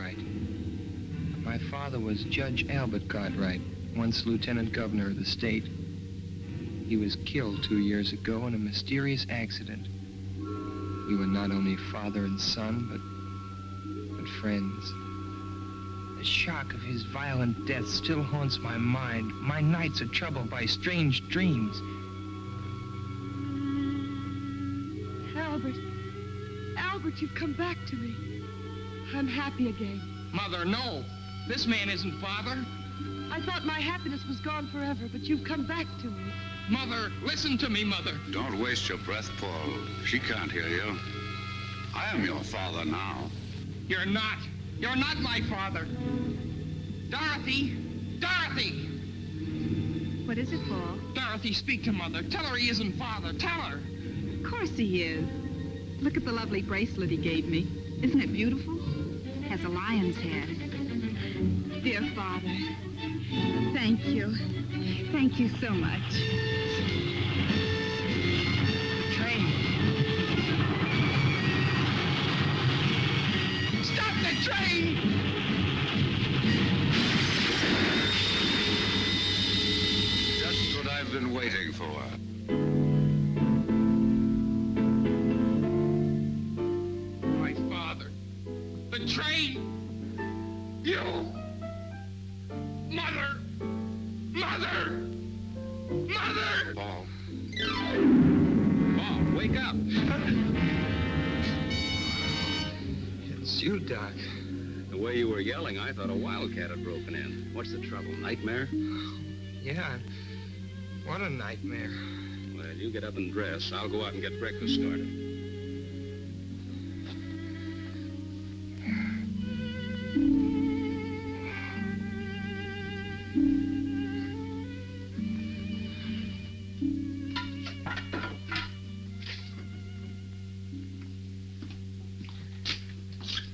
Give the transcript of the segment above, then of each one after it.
Cartwright. My father was Judge Albert Cartwright, once Lieutenant Governor of the state. He was killed 2 years ago in a mysterious accident. We were not only father and son, but friends. The shock of his violent death still haunts my mind. My nights are troubled by strange dreams. Albert, you've come back to me. I'm happy again. Mother, no. This man isn't father. I thought my happiness was gone forever, but you've come back to me. Mother, listen to me, Mother. Don't waste your breath, Paul. She can't hear you. I am your father now. You're not. You're not my father. Dorothy! Dorothy! What is it, Paul? Dorothy, speak to Mother. Tell her he isn't father. Tell her. Of course he is. Look at the lovely bracelet he gave me. Isn't it beautiful? Has a lion's head. Dear Father, thank you. Thank you so much. The train. Stop the train! Just what I've been waiting for. My father. The train! You! Mother! Mother! Mother! Paul. Paul, wake up. It's you, Doc. The way you were yelling, I thought a wildcat had broken in. What's the trouble? Nightmare? Yeah. What a nightmare. Well, you get up and dress. I'll go out and get breakfast started.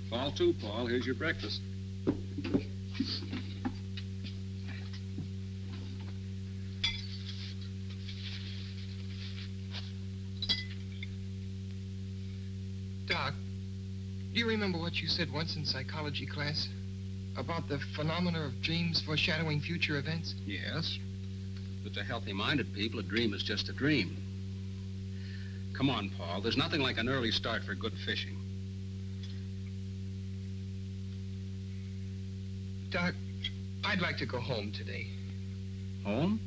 Fall to, Paul. Here's your breakfast. Doc, do you remember what you said once in psychology class? About the phenomena of dreams foreshadowing future events? Yes. But to healthy-minded people, a dream is just a dream. Come on, Paul. There's nothing like an early start for good fishing. Doc, I'd like to go home today. Home?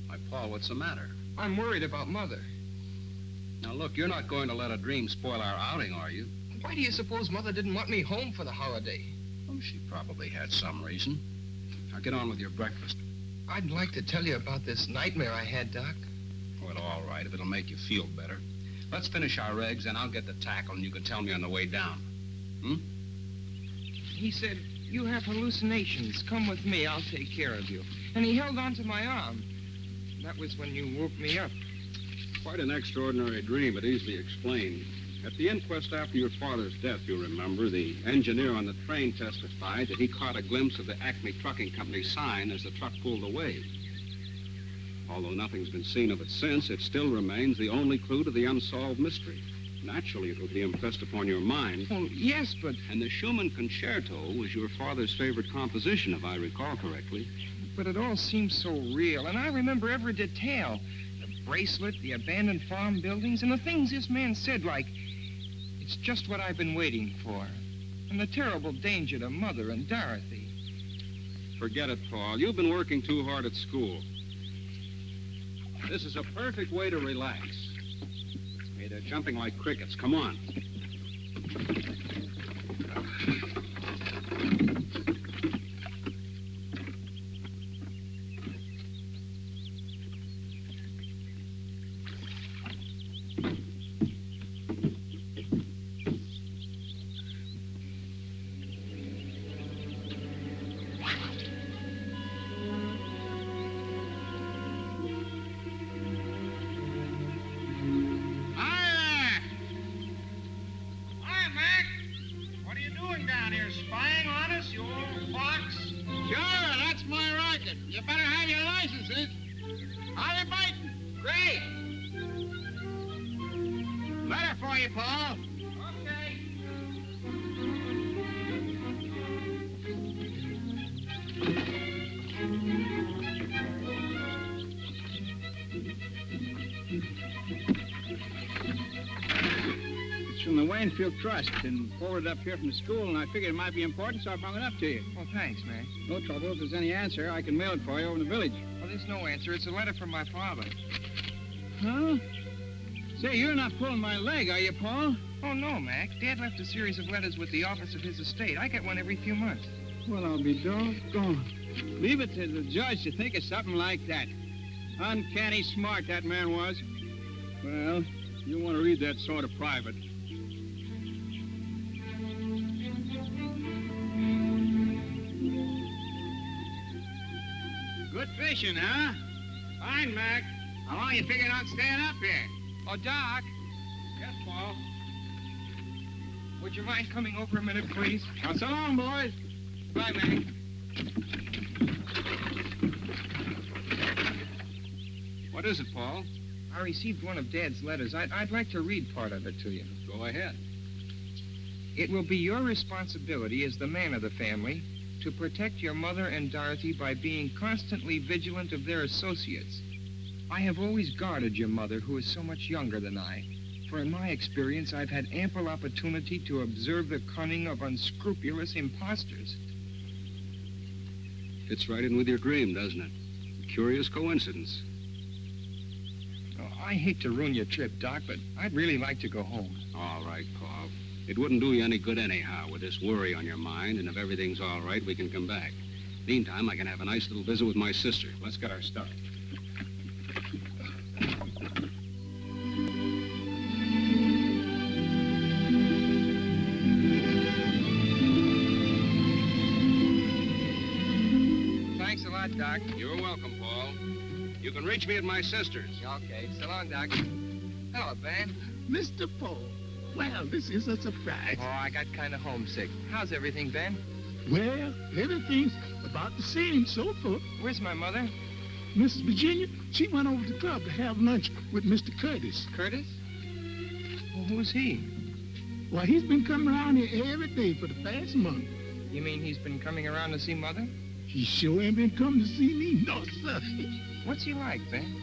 Why, Paul, what's the matter? I'm worried about Mother. Now, look, you're not going to let a dream spoil our outing, are you? Why do you suppose Mother didn't want me home for the holiday? Oh, she probably had some reason. Now, get on with your breakfast. I'd like to tell you about this nightmare I had, Doc. Well, all right, if it'll make you feel better. Let's finish our eggs, and I'll get the tackle, and you can tell me on the way down. He said, you have hallucinations. Come with me. I'll take care of you. And he held onto my arm. That was when you woke me up. Quite an extraordinary dream, but easily explained. At the inquest after your father's death, you remember, the engineer on the train testified that he caught a glimpse of the Acme Trucking Company sign as the truck pulled away. Although nothing's been seen of it since, it still remains the only clue to the unsolved mystery. Naturally, it will be impressed upon your mind. Oh, yes, but... And the Schumann Concerto was your father's favorite composition, if I recall correctly. But it all seems so real, and I remember every detail. The bracelet, the abandoned farm buildings, and the things this man said, like, it's just what I've been waiting for. And the terrible danger to Mother and Dorothy. Forget it, Paul. You've been working too hard at school. This is a perfect way to relax. Hey, they're jumping like crickets. Come on. the Waynfield Trust and forwarded up here from the school, and I figured it might be important, so I brought it up to you. Well, thanks, man. No trouble. If there's any answer, I can mail it for you over in the village. Well, there's no answer. It's a letter from my father. Huh? Say, you're not pulling my leg, are you, Paul? Oh, no, Mac. Dad left a series of letters with the office of his estate. I get one every few months. Well, I'll be doggone. Leave it to the judge to think of something like that. Uncanny smart that man was. Well, you want to read that sort of private. Good fishing, huh? Fine, Mac. How long you figuring on staying up here? Oh, Doc, Yes, Paul. would you mind coming over a minute, please? Now, so long, boys. Bye, Mac. What is it, Paul? I received one of Dad's letters. I'd like to read part of it to you. Go ahead. It will be your responsibility as the man of the family to protect your mother and Dorothy by being constantly vigilant of their associates. I have always guarded your mother, who is so much younger than I, for in my experience, I've had ample opportunity to observe the cunning of unscrupulous impostors. Fits right in with your dream, doesn't it? A curious coincidence. Oh, I hate to ruin your trip, Doc, but I'd really like to go home. All right, Paul. It wouldn't do you any good anyhow with this worry on your mind, and if everything's all right, we can come back. Meantime, I can have a nice little visit with my sister. Let's get our stuff. Thanks a lot, Doc. You're welcome, Paul. You can reach me at my sister's. Okay, so long, Doc. Hello, Ben. Mr. Paul. Well, this is a surprise. Oh, I got kind of homesick. How's everything, Ben? Well, everything's about the same so far. Where's my mother? Mrs. Virginia, she went over to the club to have lunch with Mr. Curtis. Curtis? Well, who's he? Well, he's been coming around here every day for the past month. You mean he's been coming around to see Mother? He sure ain't been coming to see me, no, sir. What's he like, Ben?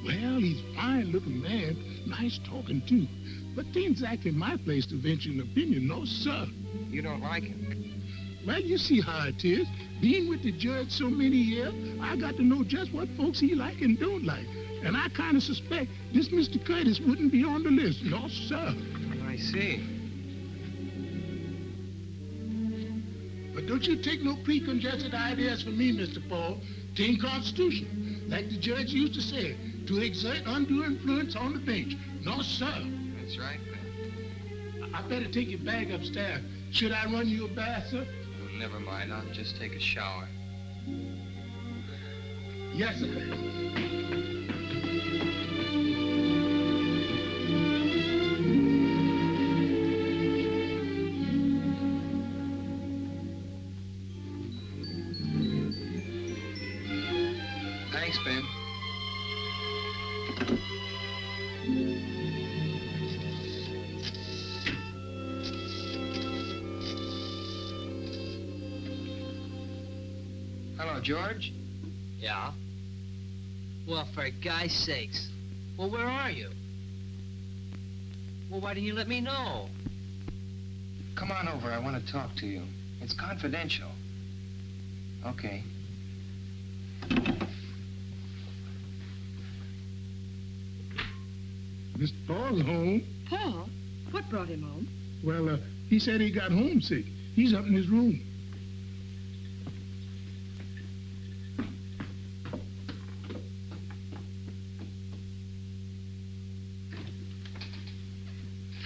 Well, he's a fine-looking man, nice talking, too. But ain't exactly my place to venture an opinion, no, sir. You don't like him? Well, you see how it is. Being with the judge so many years, I got to know just what folks he like and don't like. And I kind of suspect this Mr. Curtis wouldn't be on the list, no, sir. I see. But don't you take no preconceived ideas from me, Mr. Paul. Tain't constitution. Like the judge used to say, to exert undue influence on the bench. No, sir. That's right, Ben. I better take your bag upstairs. Should I run you a bath, sir? Oh, never mind. I'll just take a shower. Yes, sir. Thanks, Ben. Hello, George. Yeah? Well, for guy's sakes. Well, where are you? Well, why didn't you let me know? Come on over. I want to talk to you. It's confidential. Okay. Mr. Paul's home. Paul? What brought him home? Well, he said he got homesick. He's up in his room.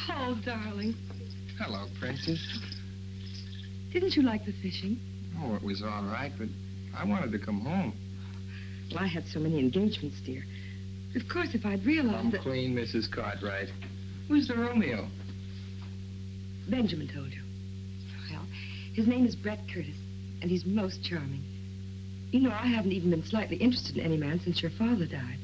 Paul, darling. Hello, Princess. Didn't you like the fishing? Oh, it was all right, but I wanted to come home. Well, I had so many engagements, dear. Of course, if I'd realized Come that... clean, Mrs. Cartwright. Who's the Romeo? Benjamin told you. Well, his name is Brett Curtis, and he's most charming. You know, I haven't even been slightly interested in any man since your father died.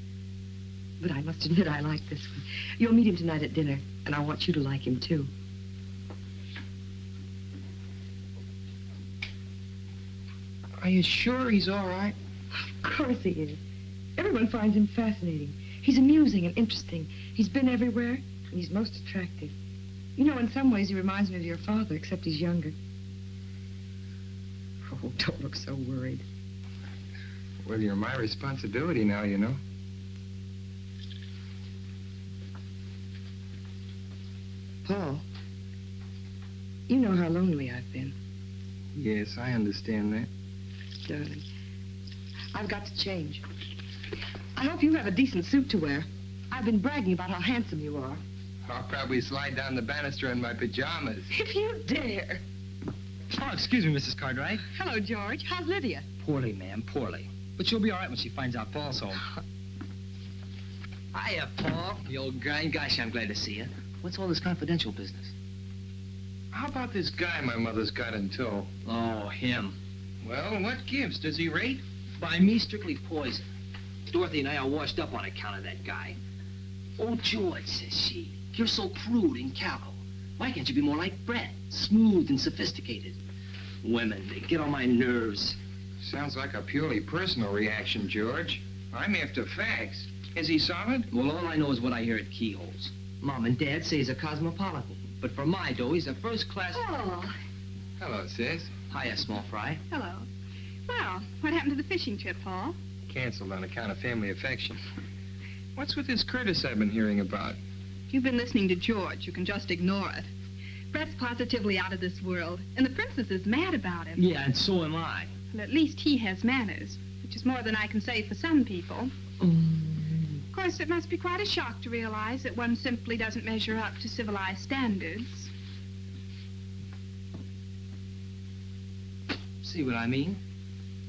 But I must admit I like this one. You'll meet him tonight at dinner, and I want you to like him, too. Are you sure he's all right? Of course he is. Everyone finds him fascinating. He's amusing and interesting. He's been everywhere, and he's most attractive. You know, in some ways he reminds me of your father, except he's younger. Oh, don't look so worried. Well, you're my responsibility now, you know. Paul, you know how lonely I've been. Yes, I understand that. Darling, I've got to change. I hope you have a decent suit to wear. I've been bragging about how handsome you are. I'll probably slide down the banister in my pajamas. If you dare. Oh, excuse me, Mrs. Cartwright. Hello, George. How's Lydia? Poorly, ma'am, poorly. But she'll be all right when she finds out Paul's home. Hiya, Paul. You old grind. Gosh, I'm glad to see you. What's all this confidential business? How about this guy my mother's got in tow? Oh, him. Well, what gives? Does he rate? By me, strictly poison. Dorothy and I are washed up on account of that guy. Oh, George, says she, you're so crude and callow. Why can't you be more like Brett? Smooth and sophisticated. Women, they get on my nerves. Sounds like a purely personal reaction, George. I'm after facts. Is he solid? Well, all I know is what I hear at keyholes. Mom and Dad say he's a cosmopolitan. But for my dough, he's a first-class... Oh. Hello, sis. Hiya, small fry. Hello. Well, what happened to the fishing trip, Paul? Canceled on account of family affection. What's with this Curtis I've been hearing about? You've been listening to George. You can just ignore it. Brett's positively out of this world, and the princess is mad about him. Yeah, and so am I. Well, at least he has manners, which is more than I can say for some people. Of course, it must be quite a shock to realize that one simply doesn't measure up to civilized standards. See what I mean?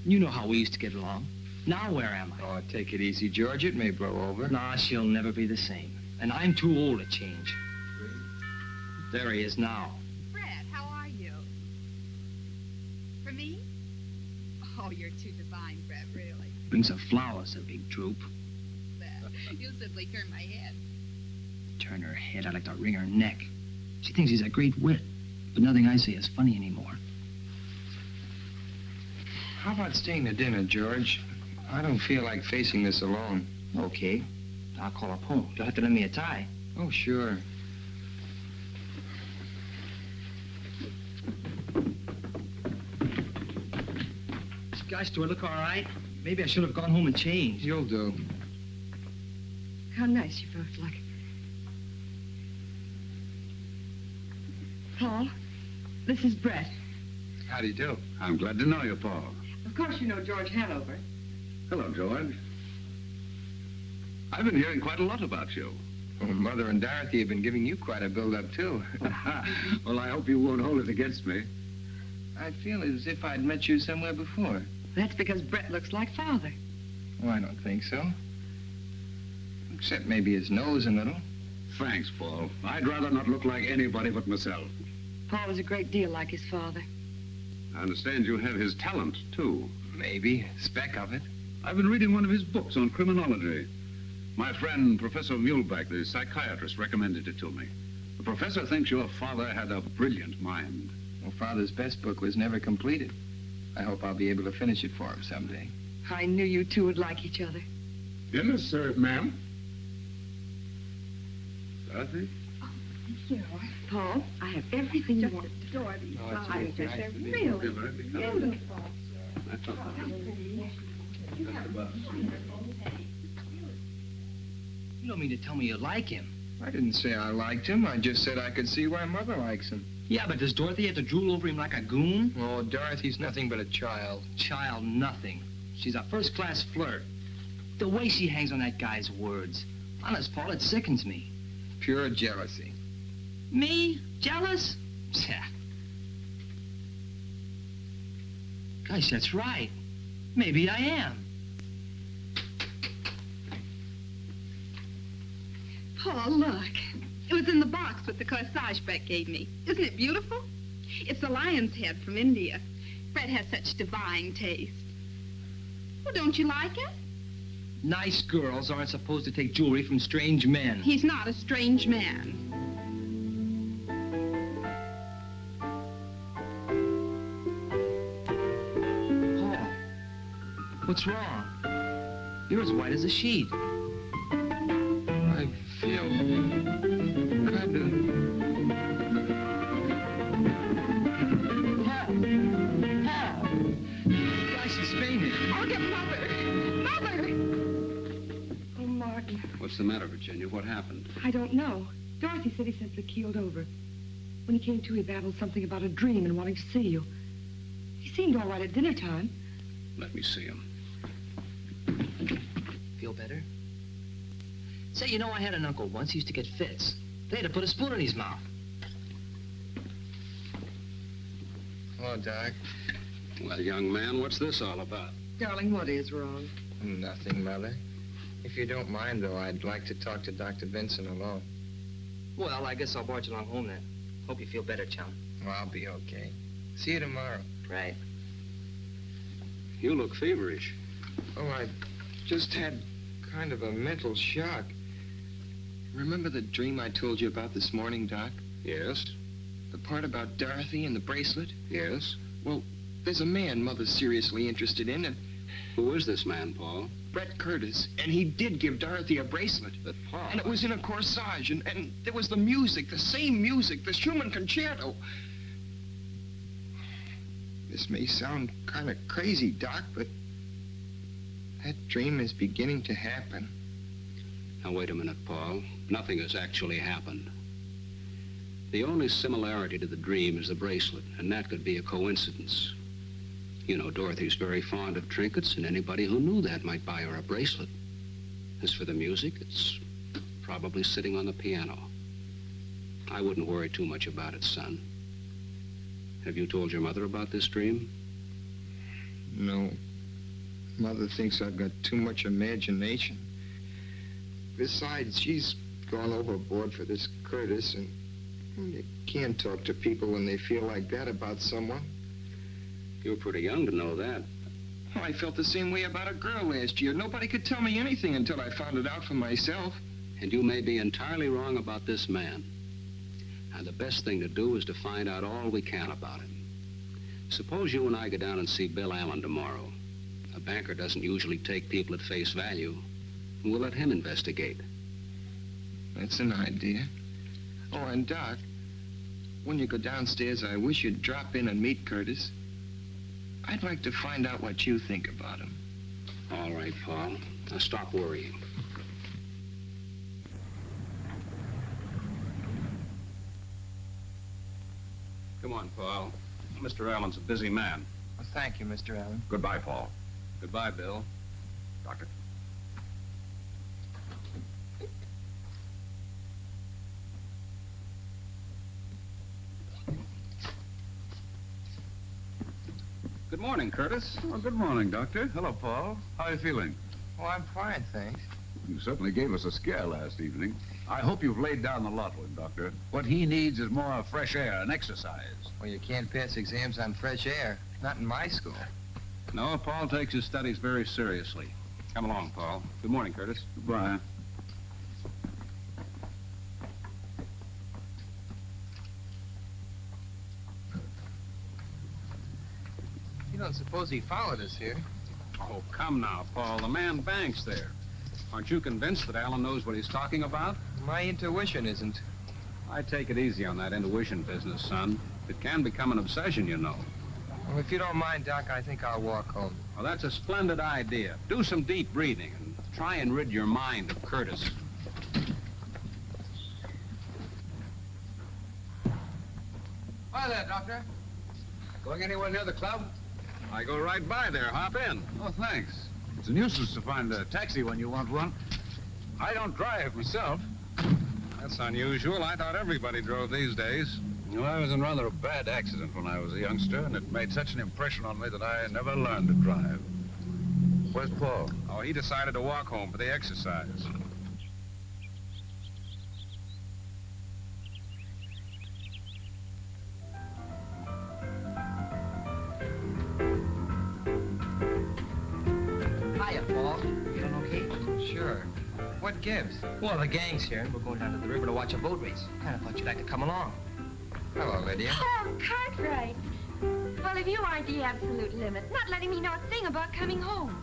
You know how we used to get along. Now where am I? Oh, take it easy, George. It may blow over. Nah, she'll never be the same. And I'm too old to change. There he is now. Fred, how are you? For me? Oh, you're too divine, Fred, really. Brings her flowers, a big droop. You simply turn my head. Turn her head, I'd like to wring her neck. She thinks he's a great wit, but nothing I say is funny anymore. How about staying to dinner, George? I don't feel like facing this alone. Okay. I'll call up home. You'll have to lend me a tie. Oh, sure. Gosh, do I look all right? Maybe I should have gone home and changed. You'll do. How nice you both look. Paul, this is Brett. How do you do? I'm glad to know you, Paul. Of course you know George Hanover. Hello, George. I've been hearing quite a lot about you. Well, Mother and Dorothy have been giving you quite a build-up, too. Well, I hope you won't hold it against me. I feel as if I'd met you somewhere before. That's because Brett looks like Father. Oh, I don't think so. Except maybe his nose a little. Thanks, Paul. I'd rather not look like anybody but myself. Paul is a great deal like his father. I understand you have his talent, too. Maybe. A speck of it. I've been reading one of his books on criminology. My friend, Professor Muhlbach, the psychiatrist, recommended it to me. The professor thinks your father had a brilliant mind. Well, Father's best book was never completed. I hope I'll be able to finish it for him someday. I knew you two would like each other. Dinner served, ma'am. Dorothy? Here, Paul, I have everything you want. Adore these Oh, it's flowers. very nice They're to meet really Okay, Dorothy, come. beautiful. That's all right. You don't mean to tell me you like him. I didn't say I liked him. I just said I could see why Mother likes him. Yeah, but does Dorothy have to drool over him like a goon? Oh, Dorothy's nothing but a child. Child, nothing. She's a first-class flirt. The way she hangs on that guy's words. Honest, Paul, it sickens me. Pure jealousy. Me? Jealous? Yeah. Gosh, that's right. Maybe I am. Paul, look. It was in the box with the corsage Brett gave me. Isn't it beautiful? It's a lion's head from India. Brett has such divine taste. Well, don't you like it? Nice girls aren't supposed to take jewelry from strange men. He's not a strange man. Paul, what's wrong? You're as white as a sheet. I feel kind of What's the matter, Virginia? What happened? I don't know. Dorothy said he simply keeled over. When he came to, he babbled something about a dream and wanting to see you. He seemed all right at dinner time. Let me see him. Feel better? Say, you know, I had an uncle once. He used to get fits. They had to put a spoon in his mouth. Hello, Doc. Well, young man, what's this all about? Darling, what is wrong? Nothing, Mother. If you don't mind, though, I'd like to talk to Dr. Vincent alone. Well, I guess I'll barge along home then. Hope you feel better, chum. Well, I'll be okay. See you tomorrow. Right. You look feverish. Oh, I just had kind of a mental shock. Remember the dream I told you about this morning, Doc? Yes? The part about Dorothy and the bracelet? Yes? Well, there's a man Mother's seriously interested in, and Who is this man, Paul? Brett Curtis, and he did give Dorothy a bracelet. But Paul... And it was in a corsage, and there was the music, the same music, the Schumann concerto. This may sound kind of crazy, Doc, but that dream is beginning to happen. Now, wait a minute, Paul. Nothing has actually happened. The only similarity to the dream is the bracelet, and that could be a coincidence. You know, Dorothy's very fond of trinkets, and anybody who knew that might buy her a bracelet. As for the music, it's probably sitting on the piano. I wouldn't worry too much about it, son. Have you told your mother about this dream? No. Mother thinks I've got too much imagination. Besides, she's gone overboard for this Curtis, and you can't talk to people when they feel like that about someone. You were pretty young to know that. Oh, I felt the same way about a girl last year. Nobody could tell me anything until I found it out for myself. And you may be entirely wrong about this man. Now, the best thing to do is to find out all we can about him. Suppose you and I go down and see Bill Allen tomorrow. A banker doesn't usually take people at face value. We'll let him investigate. That's an idea. Oh, and Doc, when you go downstairs, I wish you'd drop in and meet Curtis. I'd like to find out what you think about him. All right, Paul. Now stop worrying. Come on, Paul. Mr. Allen's a busy man. Well, thank you, Mr. Allen. Goodbye, Paul. Goodbye, Bill. Doctor. Good morning, Curtis. Well, good morning, Doctor. Hello, Paul. How are you feeling? Oh, I'm fine, thanks. You certainly gave us a scare last evening. I hope you've laid down the law to him, Doctor. What he needs is more fresh air and exercise. Well, you can't pass exams on fresh air. Not in my school. No, Paul takes his studies very seriously. Come along, Paul. Good morning, Curtis. Goodbye. You don't suppose he followed us here? Oh, come now, Paul. The man banks there. Aren't you convinced that Allen knows what he's talking about? My intuition isn't. I take it easy on that intuition business, son. It can become an obsession, you know. Well, if you don't mind, Doc, I think I'll walk home. Well, that's a splendid idea. Do some deep breathing and try and rid your mind of Curtis. Hi there, Doctor. Going anywhere near the club? I go right by there. Hop in. Oh, thanks. It's a nuisance to find a taxi when you want one. I don't drive myself. That's unusual. I thought everybody drove these days. Well, I was in rather a bad accident when I was a youngster, and it made such an impression on me that I never learned to drive. Where's Paul? Oh, he decided to walk home for the exercise. Hiya, Paul. Feeling okay? Sure. What gives? Well, the gang's here, and we're going down to the river to watch a boat race. Kind of thought you'd like to come along. Hello, Lydia. Oh, Cartwright. Well, if you aren't the absolute limit, not letting me know a thing about coming home.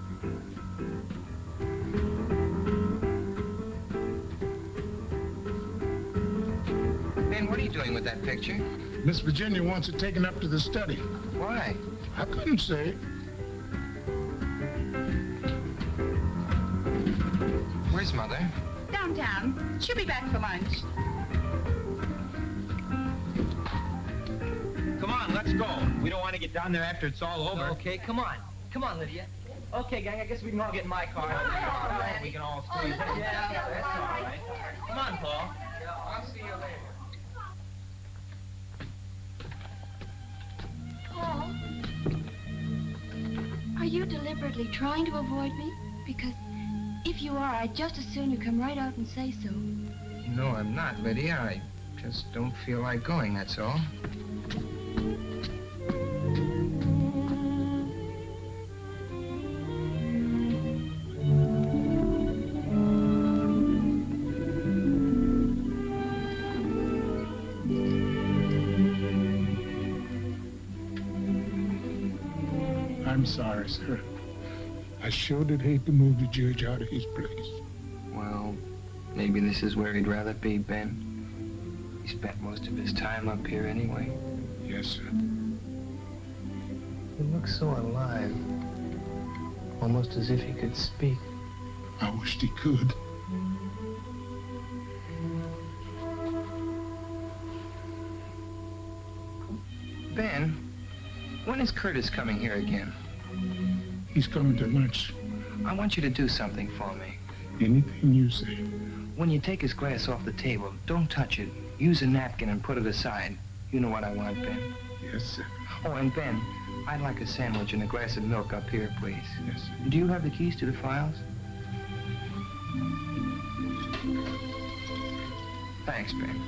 Ben, what are you doing with that picture? Miss Virginia wants it taken up to the study. Why? I couldn't say. Where's Mother? Downtown. She'll be back for lunch. Come on, let's go. We don't want to get down there after it's all over. Okay, come on. Come on, Lydia. Okay, gang, I guess we can all get in my car. All right, we can all squeeze in. Yeah, that's all right. Come on, Paul. I'll see you later. Paul, are you deliberately trying to avoid me? Because if you are, I'd just as soon you come right out and say so. No, I'm not, Lydia. I just don't feel like going, that's all. I'm sorry, sir. I sure did hate to move the judge out of his place. Well, maybe this is where he'd rather be, Ben. He spent most of his time up here anyway. Yes, sir. He looks so alive. Almost as if he could speak. I wished he could. Ben, when is Curtis coming here again? He's coming to lunch. I want you to do something for me. Anything you say. When you take his glass off the table, don't touch it. Use a napkin and put it aside. You know what I want, Ben. Yes, sir. Oh, and Ben, I'd like a sandwich and a glass of milk up here, please. Yes, sir. Do you have the keys to the files? Thanks, Ben.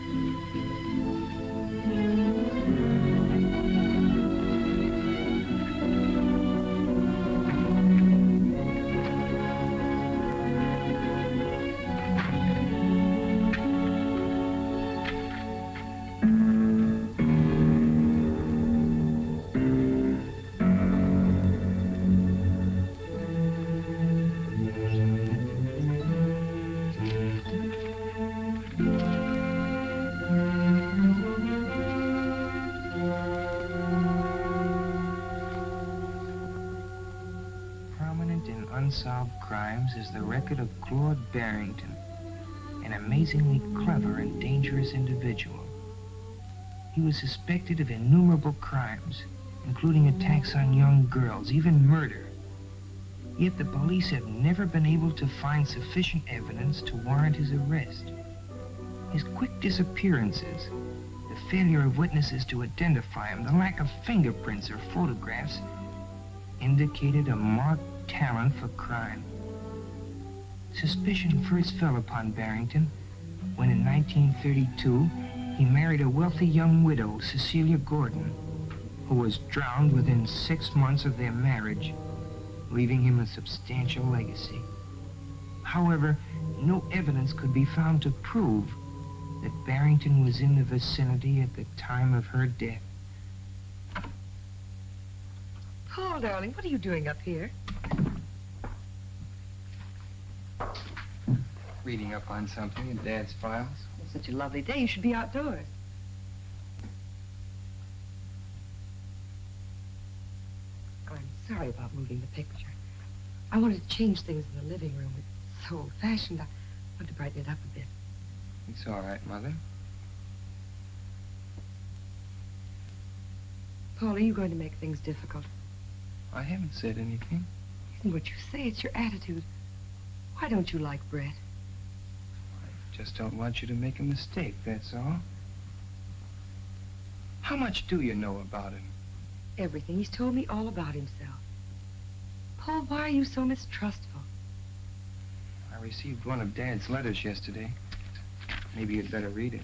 Unsolved crimes is the record of Claude Barrington, an amazingly clever and dangerous individual. He was suspected of innumerable crimes, including attacks on young girls, even murder. Yet the police have never been able to find sufficient evidence to warrant his arrest. His quick disappearances, the failure of witnesses to identify him, the lack of fingerprints or photographs, indicated a marked talent for crime. Suspicion first fell upon Barrington when in 1932 he married a wealthy young widow, Cecilia Gordon, who was drowned within 6 months of their marriage, leaving him a substantial legacy. However, no evidence could be found to prove that Barrington was in the vicinity at the time of her death. Paul, darling, what are you doing up here? Reading up on something in Dad's files. It's such a lovely day. You should be outdoors. I'm sorry about moving the picture. I wanted to change things in the living room. It's so old-fashioned. I wanted to brighten it up a bit. It's all right, Mother. Paul, are you going to make things difficult? I haven't said anything. It isn't what you say, it's your attitude. Why don't you like Brett? I just don't want you to make a mistake, that's all. How much do you know about him? Everything. He's told me all about himself. Paul, why are you so mistrustful? I received one of Dad's letters yesterday. Maybe you'd better read it.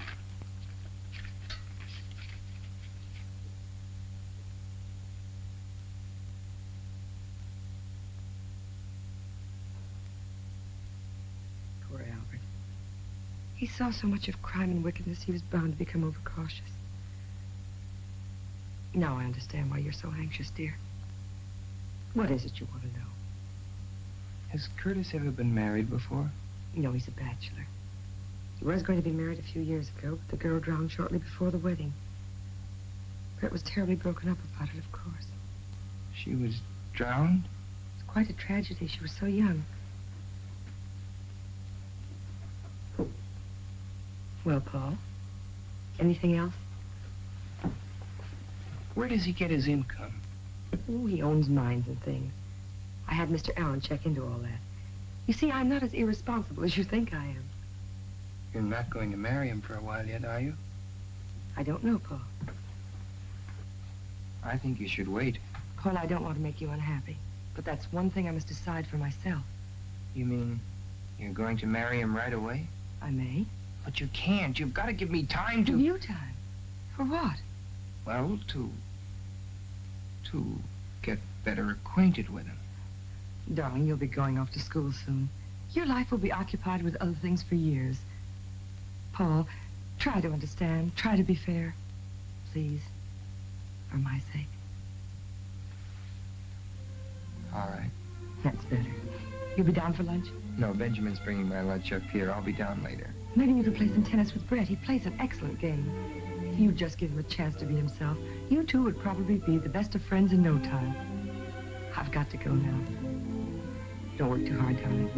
Poor Albert. He saw so much of crime and wickedness, he was bound to become overcautious. Now I understand why you're so anxious, dear. What is it you want to know? Has Curtis ever been married before? No, he's a bachelor. He was going to be married a few years ago, but the girl drowned shortly before the wedding. Brett was terribly broken up about it, of course. She was drowned? It's quite a tragedy. She was so young. Well, Paul, anything else? Where does he get his income? Oh, he owns mines and things. I had Mr. Allen check into all that. You see, I'm not as irresponsible as you think I am. You're not going to marry him for a while yet, are you? I don't know, Paul. I think you should wait. Paul, I don't want to make you unhappy. But that's one thing I must decide for myself. You mean you're going to marry him right away? I may. But you can't. You've got to give me time to... Give you time? For what? Well, to get better acquainted with him. Darling, you'll be going off to school soon. Your life will be occupied with other things for years. Paul, try to understand. Try to be fair. Please. For my sake. All right. That's better. You'll be down for lunch? No, Benjamin's bringing my lunch up here. I'll be down later. Maybe you could play some tennis with Brett. He plays an excellent game. If you'd just give him a chance to be himself, you two would probably be the best of friends in no time. I've got to go now. Don't work too hard, darling.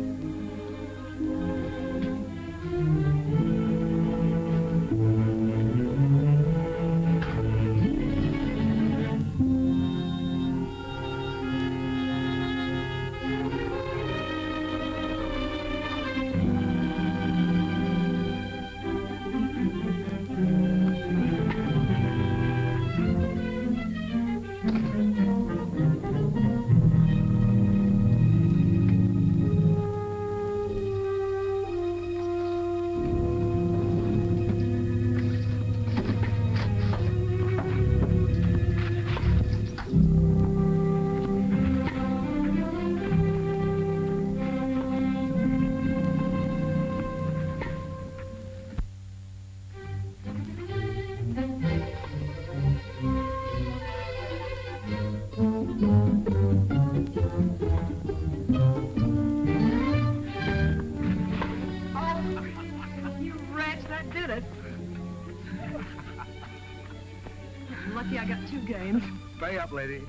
Lucky I got 2 games. Pay up, lady.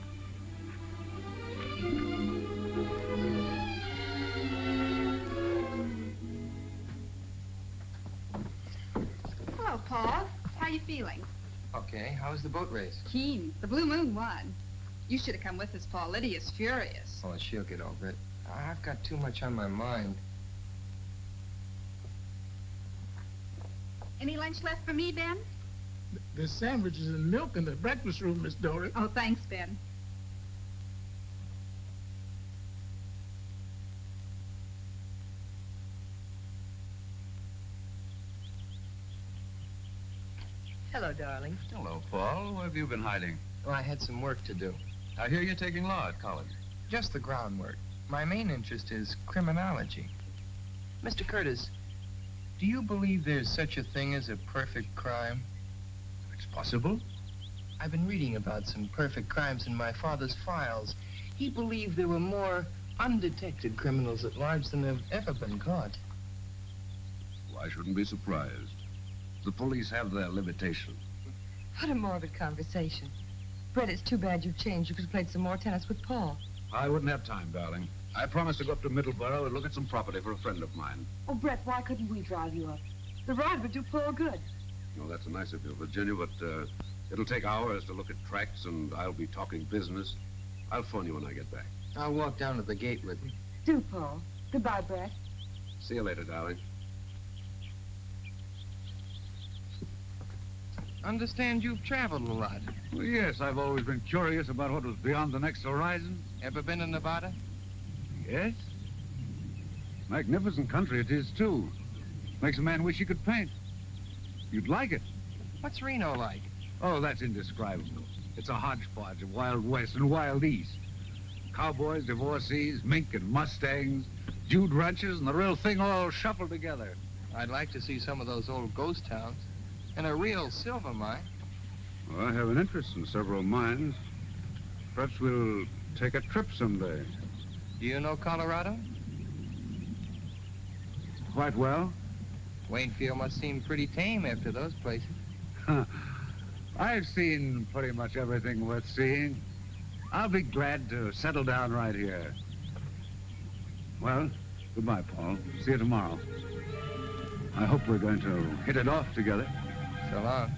Hello, Paul. How you feeling? Okay, how was the boat race? Keen. The Blue Moon won. You should have come with us, Paul. Lydia's furious. Oh, she'll get over it. I've got too much on my mind. Any lunch left for me, Ben? There's sandwiches and milk in the breakfast room, Miss Dory. Oh, thanks, Ben. Hello, darling. Hello, Paul. Where have you been hiding? Well, I had some work to do. I hear you're taking law at college. Just the groundwork. My main interest is criminology. Mr. Curtis, do you believe there's such a thing as a perfect crime? It's possible. I've been reading about some perfect crimes in my father's files. He believed there were more undetected criminals at large than have ever been caught. Well, I shouldn't be surprised. The police have their limitations. What a morbid conversation. Brett, it's too bad you've changed. You could have played some more tennis with Paul. I wouldn't have time, darling. I promised to go up to Middleborough and look at some property for a friend of mine. Oh, Brett, why couldn't we drive you up? The ride would do Paul good. Oh, that's nice of you, Virginia, but it'll take hours to look at tracks, and I'll be talking business. I'll phone you when I get back. I'll walk down to the gate with you. Do, Paul. Goodbye, Brett. See you later, darling. Understand you've traveled a lot. Well, yes, I've always been curious about what was beyond the next horizon. Ever been to Nevada? Yes. Magnificent country it is, too. Makes a man wish he could paint. You'd like it. What's Reno like? Oh, that's indescribable. It's a hodgepodge of Wild West and Wild East. Cowboys, divorcees, mink and mustangs, Jude ranches, and the real thing all shuffled together. I'd like to see some of those old ghost towns. And a real silver mine. Well, I have an interest in several mines. Perhaps we'll take a trip someday. Do you know Colorado? Quite well. Waynfield must seem pretty tame after those places. I've seen pretty much everything worth seeing. I'll be glad to settle down right here. Well, goodbye, Paul. See you tomorrow. I hope we're going to hit it off together. So long.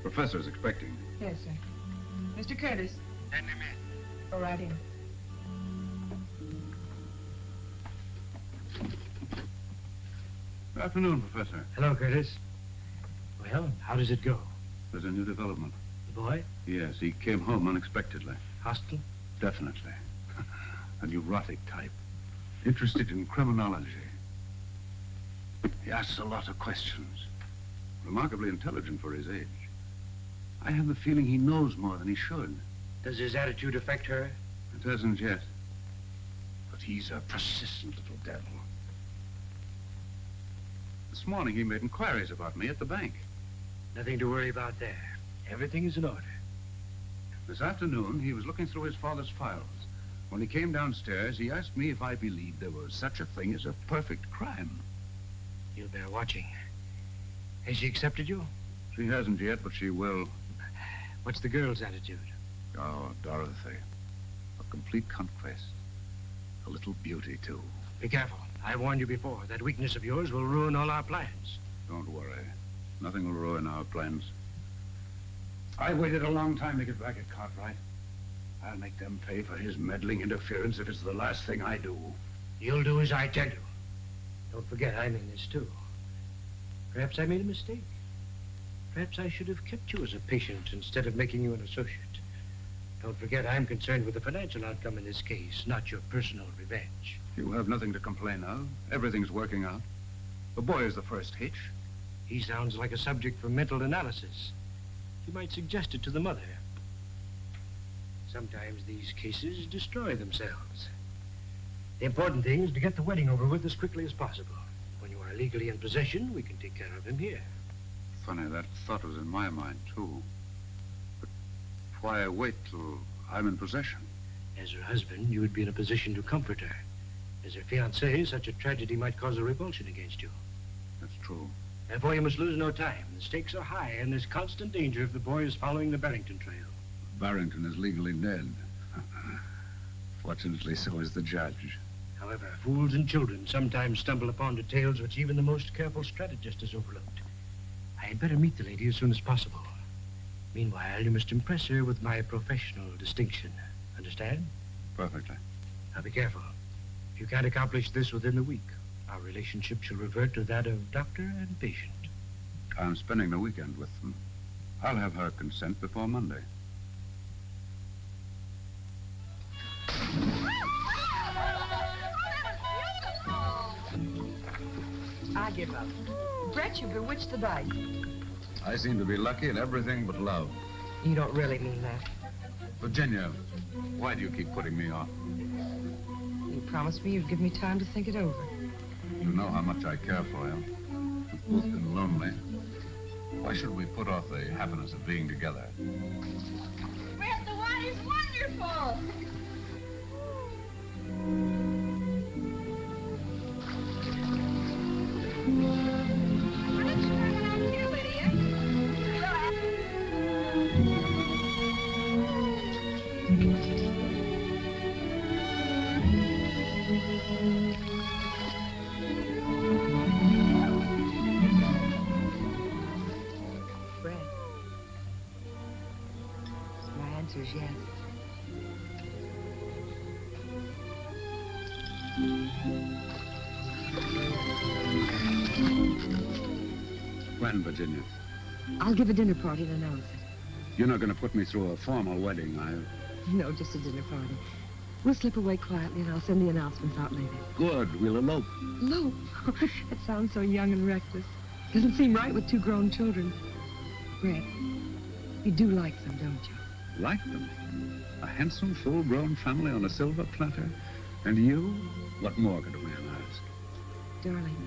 Professor's expecting. Yes, sir. Mr. Curtis. Send him in. Go right in. Good afternoon, Professor. Hello, Curtis. Well, how does it go? There's a new development. The boy? Yes, he came home unexpectedly. Hostile? Definitely. A neurotic type. Interested in criminology. He asks a lot of questions. Remarkably intelligent for his age. I have the feeling he knows more than he should. Does his attitude affect her? It hasn't yet. But he's a persistent little devil. This morning he made inquiries about me at the bank. Nothing to worry about there. Everything is in order. This afternoon, he was looking through his father's files. When he came downstairs, he asked me if I believed there was such a thing as a perfect crime. You'll bear watching. Has she accepted you? She hasn't yet, but she will. What's the girl's attitude? Oh, Dorothy. A complete conquest. A little beauty, too. Be careful. I warned you before. That weakness of yours will ruin all our plans. Don't worry. Nothing will ruin our plans. I waited a long time to get back at Cartwright. I'll make them pay for his meddling interference if it's the last thing I do. You'll do as I tell you. Don't forget, I'm in this, too. Perhaps I made a mistake. Perhaps I should have kept you as a patient instead of making you an associate. Don't forget, I'm concerned with the financial outcome in this case, not your personal revenge. You have nothing to complain of. Everything's working out. The boy is the first hitch. He sounds like a subject for mental analysis. You might suggest it to the mother. Sometimes these cases destroy themselves. The important thing is to get the wedding over with as quickly as possible. When you are legally in possession, we can take care of him here. Funny, that thought was in my mind, too. But why wait till I'm in possession? As her husband, you would be in a position to comfort her. As her fiancé, such a tragedy might cause a revulsion against you. That's true. Therefore, you must lose no time. The stakes are high, and there's constant danger if the boy is following the Barrington trail. Barrington is legally dead. Fortunately, so is the judge. However, fools and children sometimes stumble upon details which even the most careful strategist has overlooked. I had better meet the lady as soon as possible. Meanwhile, you must impress her with my professional distinction. Understand? Perfectly. Now, be careful. If you can't accomplish this within the week, our relationship shall revert to that of doctor and patient. I'm spending the weekend with them. I'll have her consent before Monday. I give up. Brett, you bewitched the dice. I seem to be lucky in everything but love. You don't really mean that. Virginia, why do you keep putting me off? You promised me you'd give me time to think it over. You know how much I care for you. We've both been lonely. Why should we put off the happiness of being together? Brett, the wine is wonderful. Yes. When, Virginia? I'll give a dinner party and announce it. You're not going to put me through a formal wedding, are you? No, just a dinner party. We'll slip away quietly and I'll send the announcements out later. Good. We'll elope. Elope? It sounds so young and reckless. Doesn't seem right with two grown children. Brett, you do like them, don't you? Like them? A handsome, full-grown family on a silver platter? And you? What more could a man ask? Darling,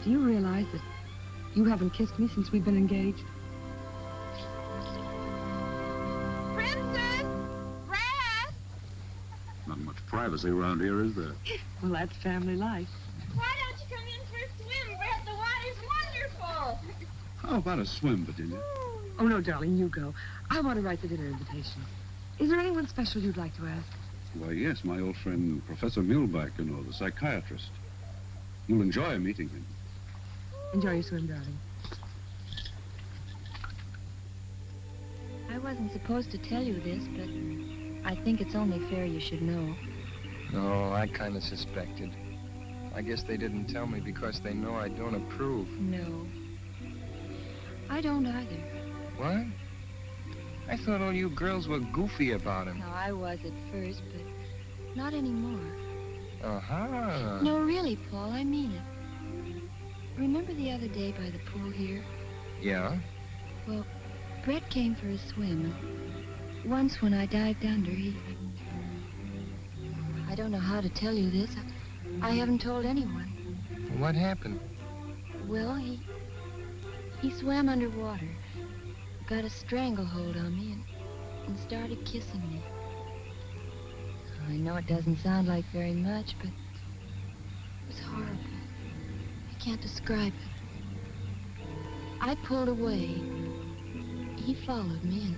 do you realize that you haven't kissed me since we've been engaged? Princess! Brad! Not much privacy around here, is there? Well, that's family life. Why don't you come in for a swim, Brett? The water's wonderful. How about a swim, Virginia? Oh, no, darling, you go. I want to write the dinner invitation. Is there anyone special you'd like to ask? Why, yes, my old friend, Professor Muhlbach, you know, the psychiatrist. You'll enjoy meeting him. Enjoy your swim, darling. I wasn't supposed to tell you this, but I think it's only fair you should know. No, I kind of suspected. I guess they didn't tell me because they know I don't approve. No. I don't either. What? I thought all you girls were goofy about him. No, I was at first, but not anymore. Uh-huh. No, really, Paul, I mean it. Remember the other day by the pool here? Yeah? Well, Brett came for a swim. Once when I dived under, I don't know how to tell you this. I haven't told anyone. What happened? Well, he swam underwater, got a stranglehold on me, and started kissing me. I know it doesn't sound like very much, but it was horrible. I can't describe it. I pulled away. He followed me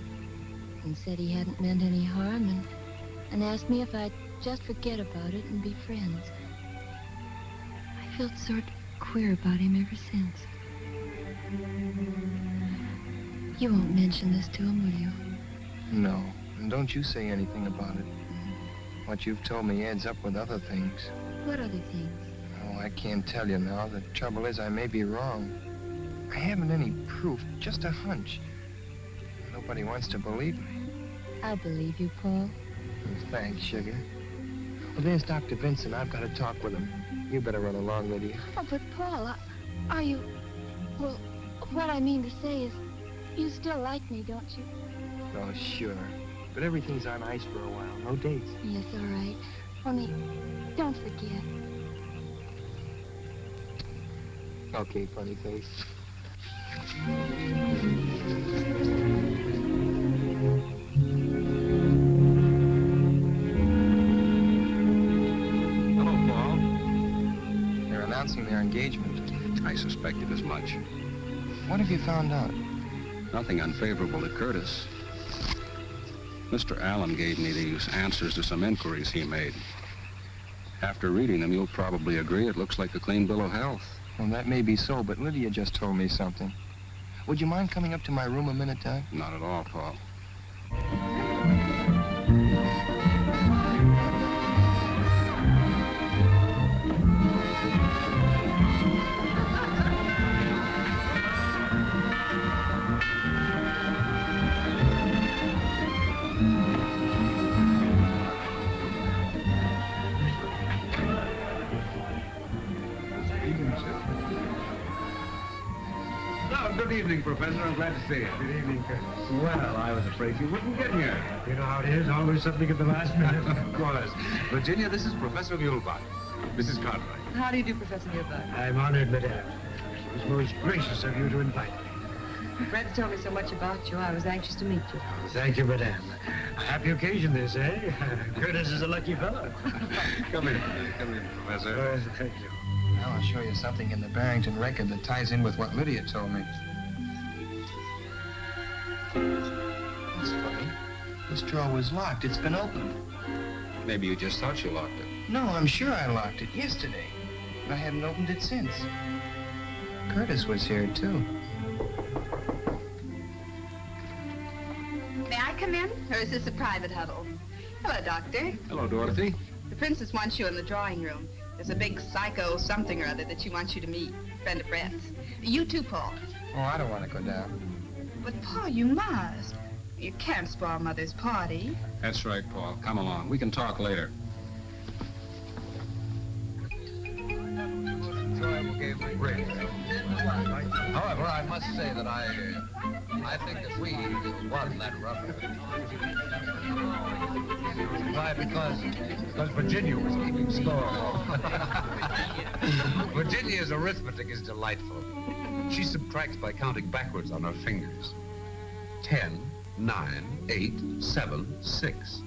and said he hadn't meant any harm and asked me if I'd just forget about it and be friends. I felt sort of queer about him ever since. You won't mention this to him, will you? No. And don't you say anything about it. What you've told me adds up with other things. What other things? Oh, I can't tell you now. The trouble is I may be wrong. I haven't any proof, just a hunch. Nobody wants to believe me. I believe you, Paul. Well, thanks, sugar. Well, there's Dr. Vincent. I've got to talk with him. You better run along with you. Oh, but Paul, are you... Well, what I mean to say is, you still like me, don't you? Oh, sure. But everything's on ice for a while. No dates. Yes, all right. Only, don't forget. Okay, funny face. Hello, Paul. They're announcing their engagement. I suspected as much. What have you found out? Nothing unfavorable to Curtis. Mr. Allen gave me these answers to some inquiries he made. After reading them, you'll probably agree it looks like a clean bill of health. Well, that may be so, but Lydia just told me something. Would you mind coming up to my room a minute, Doug? Not at all, Paul. Good evening, Professor. I'm glad to see you. Good evening, Curtis. Well, I was afraid you wouldn't get here. You know how it is, always something at the last minute. Of course. Virginia, this is Professor Muhlbach. Mrs. Cartwright. How do you do, Professor Muhlbach? I'm honored, madame. It was most gracious of you to invite me. Brett's told me so much about you, I was anxious to meet you. Thank you, madame. A happy occasion, this, eh? Curtis is a lucky fellow. Come in, Professor. Thank you. Now I'll show you something in the Barrington record that ties in with what Lydia told me. That's funny. This drawer was locked. It's been opened. Maybe you just thought you locked it. No, I'm sure I locked it yesterday. I haven't opened it since. Curtis was here, too. May I come in, or is this a private huddle? Hello, Doctor. Hello, Dorothy. The princess wants you in the drawing room. There's a big psycho something or other that she wants you to meet. Friend of Brett's. You too, Paul. Oh, I don't want to go down. But, Paul, you must. You can't spoil Mother's party. That's right, Paul. Come along. We can talk later. However, I must say that I think that we won that rubber. Why, because Virginia was keeping score. Virginia's arithmetic is delightful. She subtracts by counting backwards on her fingers. 10, 9, 8, 7, 6.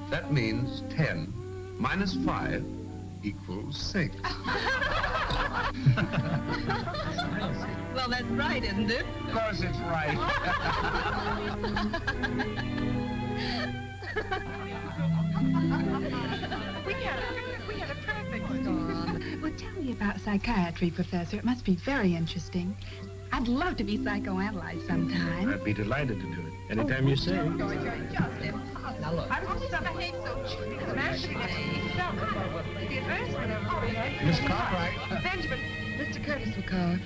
That means 10 minus 5 equals 6. Well, that's right, isn't it? Of course it's right. We had a perfect storm. Well, tell me about psychiatry, Professor. It must be very interesting. I'd love to be psychoanalyzed sometime. I'd be delighted to do it. Anytime you say. Now, look. I've always behaved so Miss Cartwright. Benjamin, Mr. Curtis will call.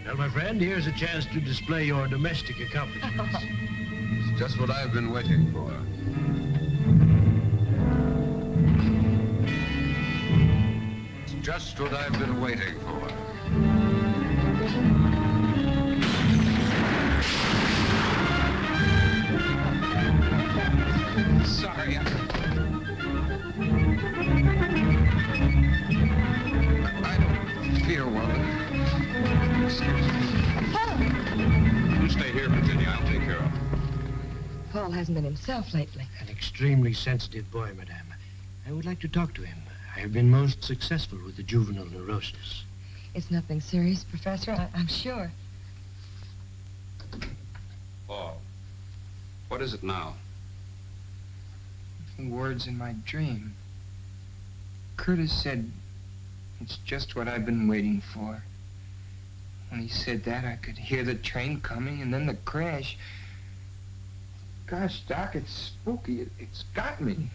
Well, my friend, here's a chance to display your domestic accomplishments. It's just what I've been waiting for. It's just what I've been waiting for. Sorry, I don't feel well. Excuse me. You stay here, Virginia. I'll take care of him. Paul hasn't been himself lately. An extremely sensitive boy, madame. I would like to talk to him. I have been most successful with the juvenile neurosis. It's nothing serious, Professor, I'm sure. Paul, what is it now? Words in my dream. Curtis said, "It's just what I've been waiting for." When he said that, I could hear the train coming and then the crash. Gosh, Doc, it's spooky. It's got me.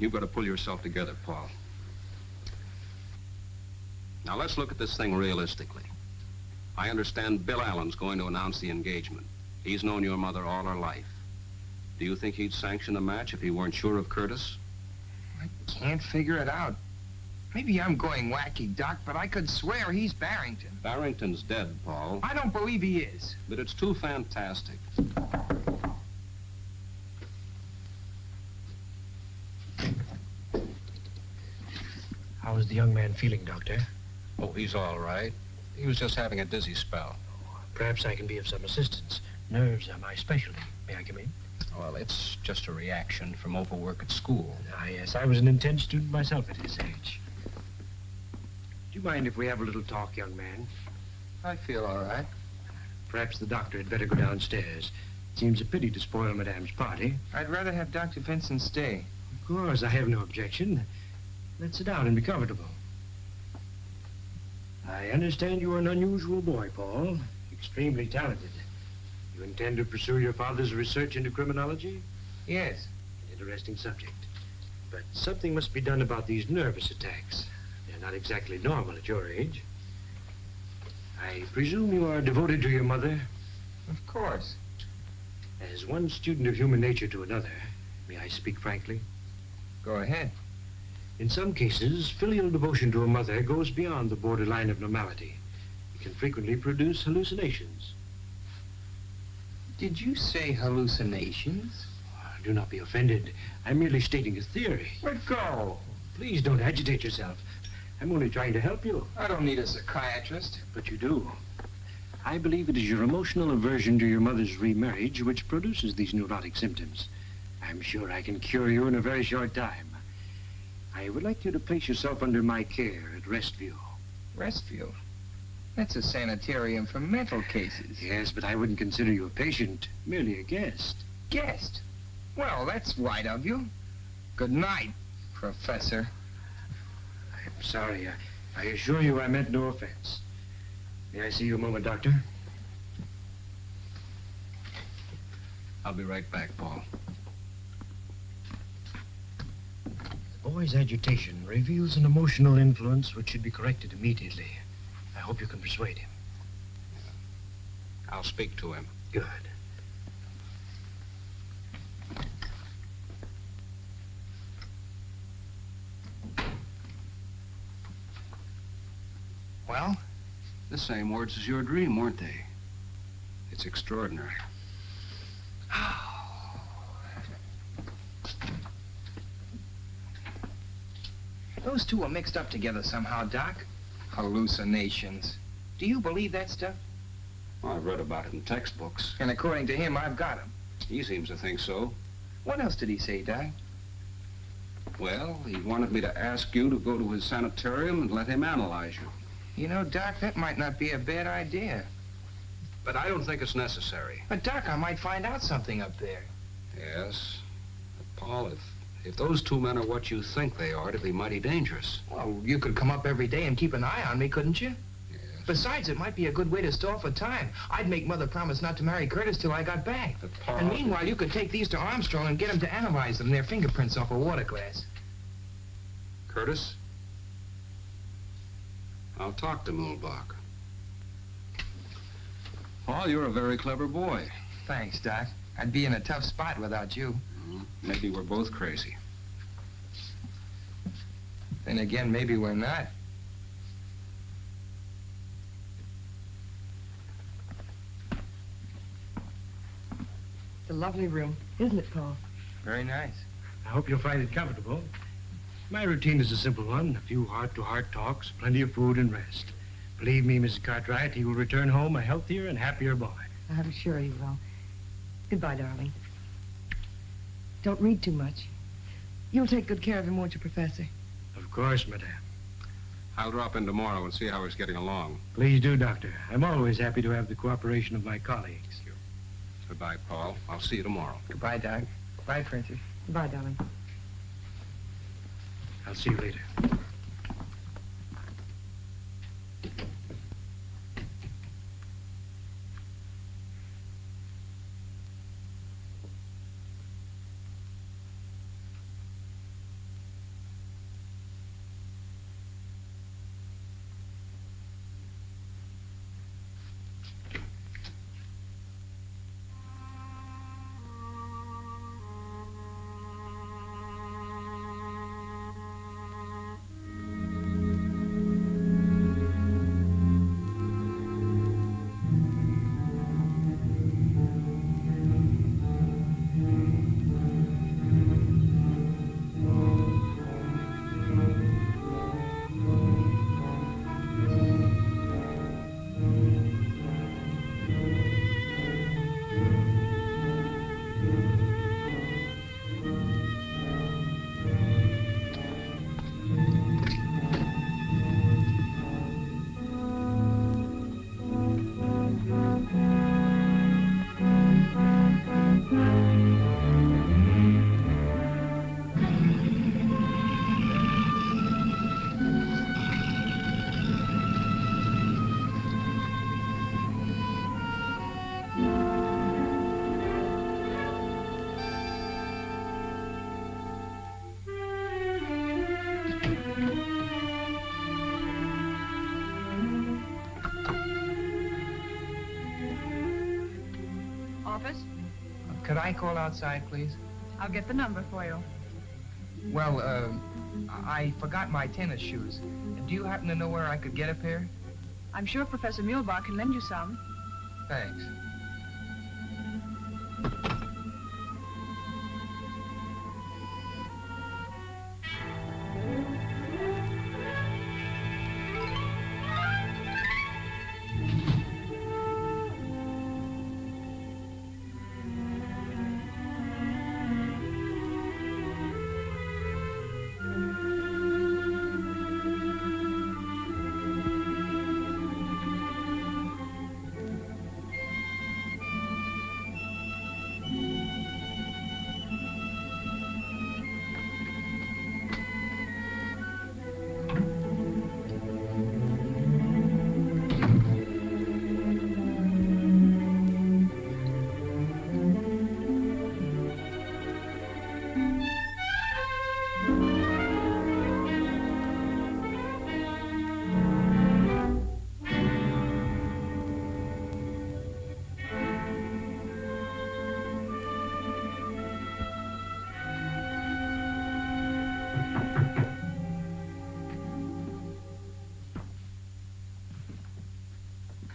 You've got to pull yourself together, Paul. Now, let's look at this thing realistically. I understand Bill Allen's going to announce the engagement. He's known your mother all her life. Do you think he'd sanction a match if he weren't sure of Curtis? I can't figure it out. Maybe I'm going wacky, Doc, but I could swear he's Barrington. Barrington's dead, Paul. I don't believe he is. But it's too fantastic. How is the young man feeling, Doctor? Oh, he's all right. He was just having a dizzy spell. Perhaps I can be of some assistance. Nerves are my specialty. May I come in? Well, it's just a reaction from overwork at school. Ah, yes, I was an intense student myself at his age. Do you mind if we have a little talk, young man? I feel all right. Perhaps the doctor had better go downstairs. It seems a pity to spoil Madame's party. I'd rather have Dr. Vincent stay. Of course, I have no objection. Let's sit down and be comfortable. I understand you are an unusual boy, Paul. Extremely talented. You intend to pursue your father's research into criminology? Yes. An interesting subject. But something must be done about these nervous attacks. They're not exactly normal at your age. I presume you are devoted to your mother? Of course. As one student of human nature to another, may I speak frankly? Go ahead. In some cases, filial devotion to a mother goes beyond the borderline of normality. It can frequently produce hallucinations. Did you say hallucinations? Do not be offended. I'm merely stating a theory. Let go. Please don't agitate yourself. I'm only trying to help you. I don't need a psychiatrist. But you do. I believe it is your emotional aversion to your mother's remarriage which produces these neurotic symptoms. I'm sure I can cure you in a very short time. I would like you to place yourself under my care at Restview. Restview? That's a sanitarium for mental cases. Yes, but I wouldn't consider you a patient, merely a guest. Guest? Well, that's right of you. Good night, Professor. I'm sorry. I assure you I meant no offense. May I see you a moment, Doctor? I'll be right back, Paul. The boy's agitation reveals an emotional influence which should be corrected immediately. I hope you can persuade him. I'll speak to him. Good. Well? The same words as your dream, weren't they? It's extraordinary. Those two are mixed up together somehow, Doc. Hallucinations. Do you believe that stuff? I've read about it in textbooks. And according to him, I've got him. He seems to think so. What else did he say, Doc? Well, he wanted me to ask you to go to his sanitarium and let him analyze you. You know, Doc, that might not be a bad idea. But I don't think it's necessary. But, Doc, I might find out something up there. Yes. But, Paul, if those two men are what you think they are, it'd be mighty dangerous. Well, you could come up every day and keep an eye on me, couldn't you? Yes. Besides, it might be a good way to stall for time. I'd make Mother promise not to marry Curtis till I got back. But, Paul... And meanwhile, you could take these to Armstrong and get him to analyze them, their fingerprints off a water glass. Curtis? I'll talk to Muhlbach. Paul, you're a very clever boy. Thanks, Doc. I'd be in a tough spot without you. Maybe we're both crazy. Then again, maybe we're not. It's a lovely room, isn't it, Paul? Very nice. I hope you'll find it comfortable. My routine is a simple one. A few heart-to-heart talks, plenty of food and rest. Believe me, Mrs. Cartwright, he will return home a healthier and happier boy. I'm sure he will. Goodbye, darling. Don't read too much. You'll take good care of him, won't you, Professor? Of course, Madame. I'll drop in tomorrow and see how he's getting along. Please do, Doctor. I'm always happy to have the cooperation of my colleagues. Goodbye, Paul. I'll see you tomorrow. Goodbye, Doc. Bye, Princess. Goodbye, darling. I'll see you later. Office? Could I call outside, please? I'll get the number for you. Well, I forgot my tennis shoes. Do you happen to know where I could get a pair? I'm sure Professor Muhlbach can lend you some. Thanks.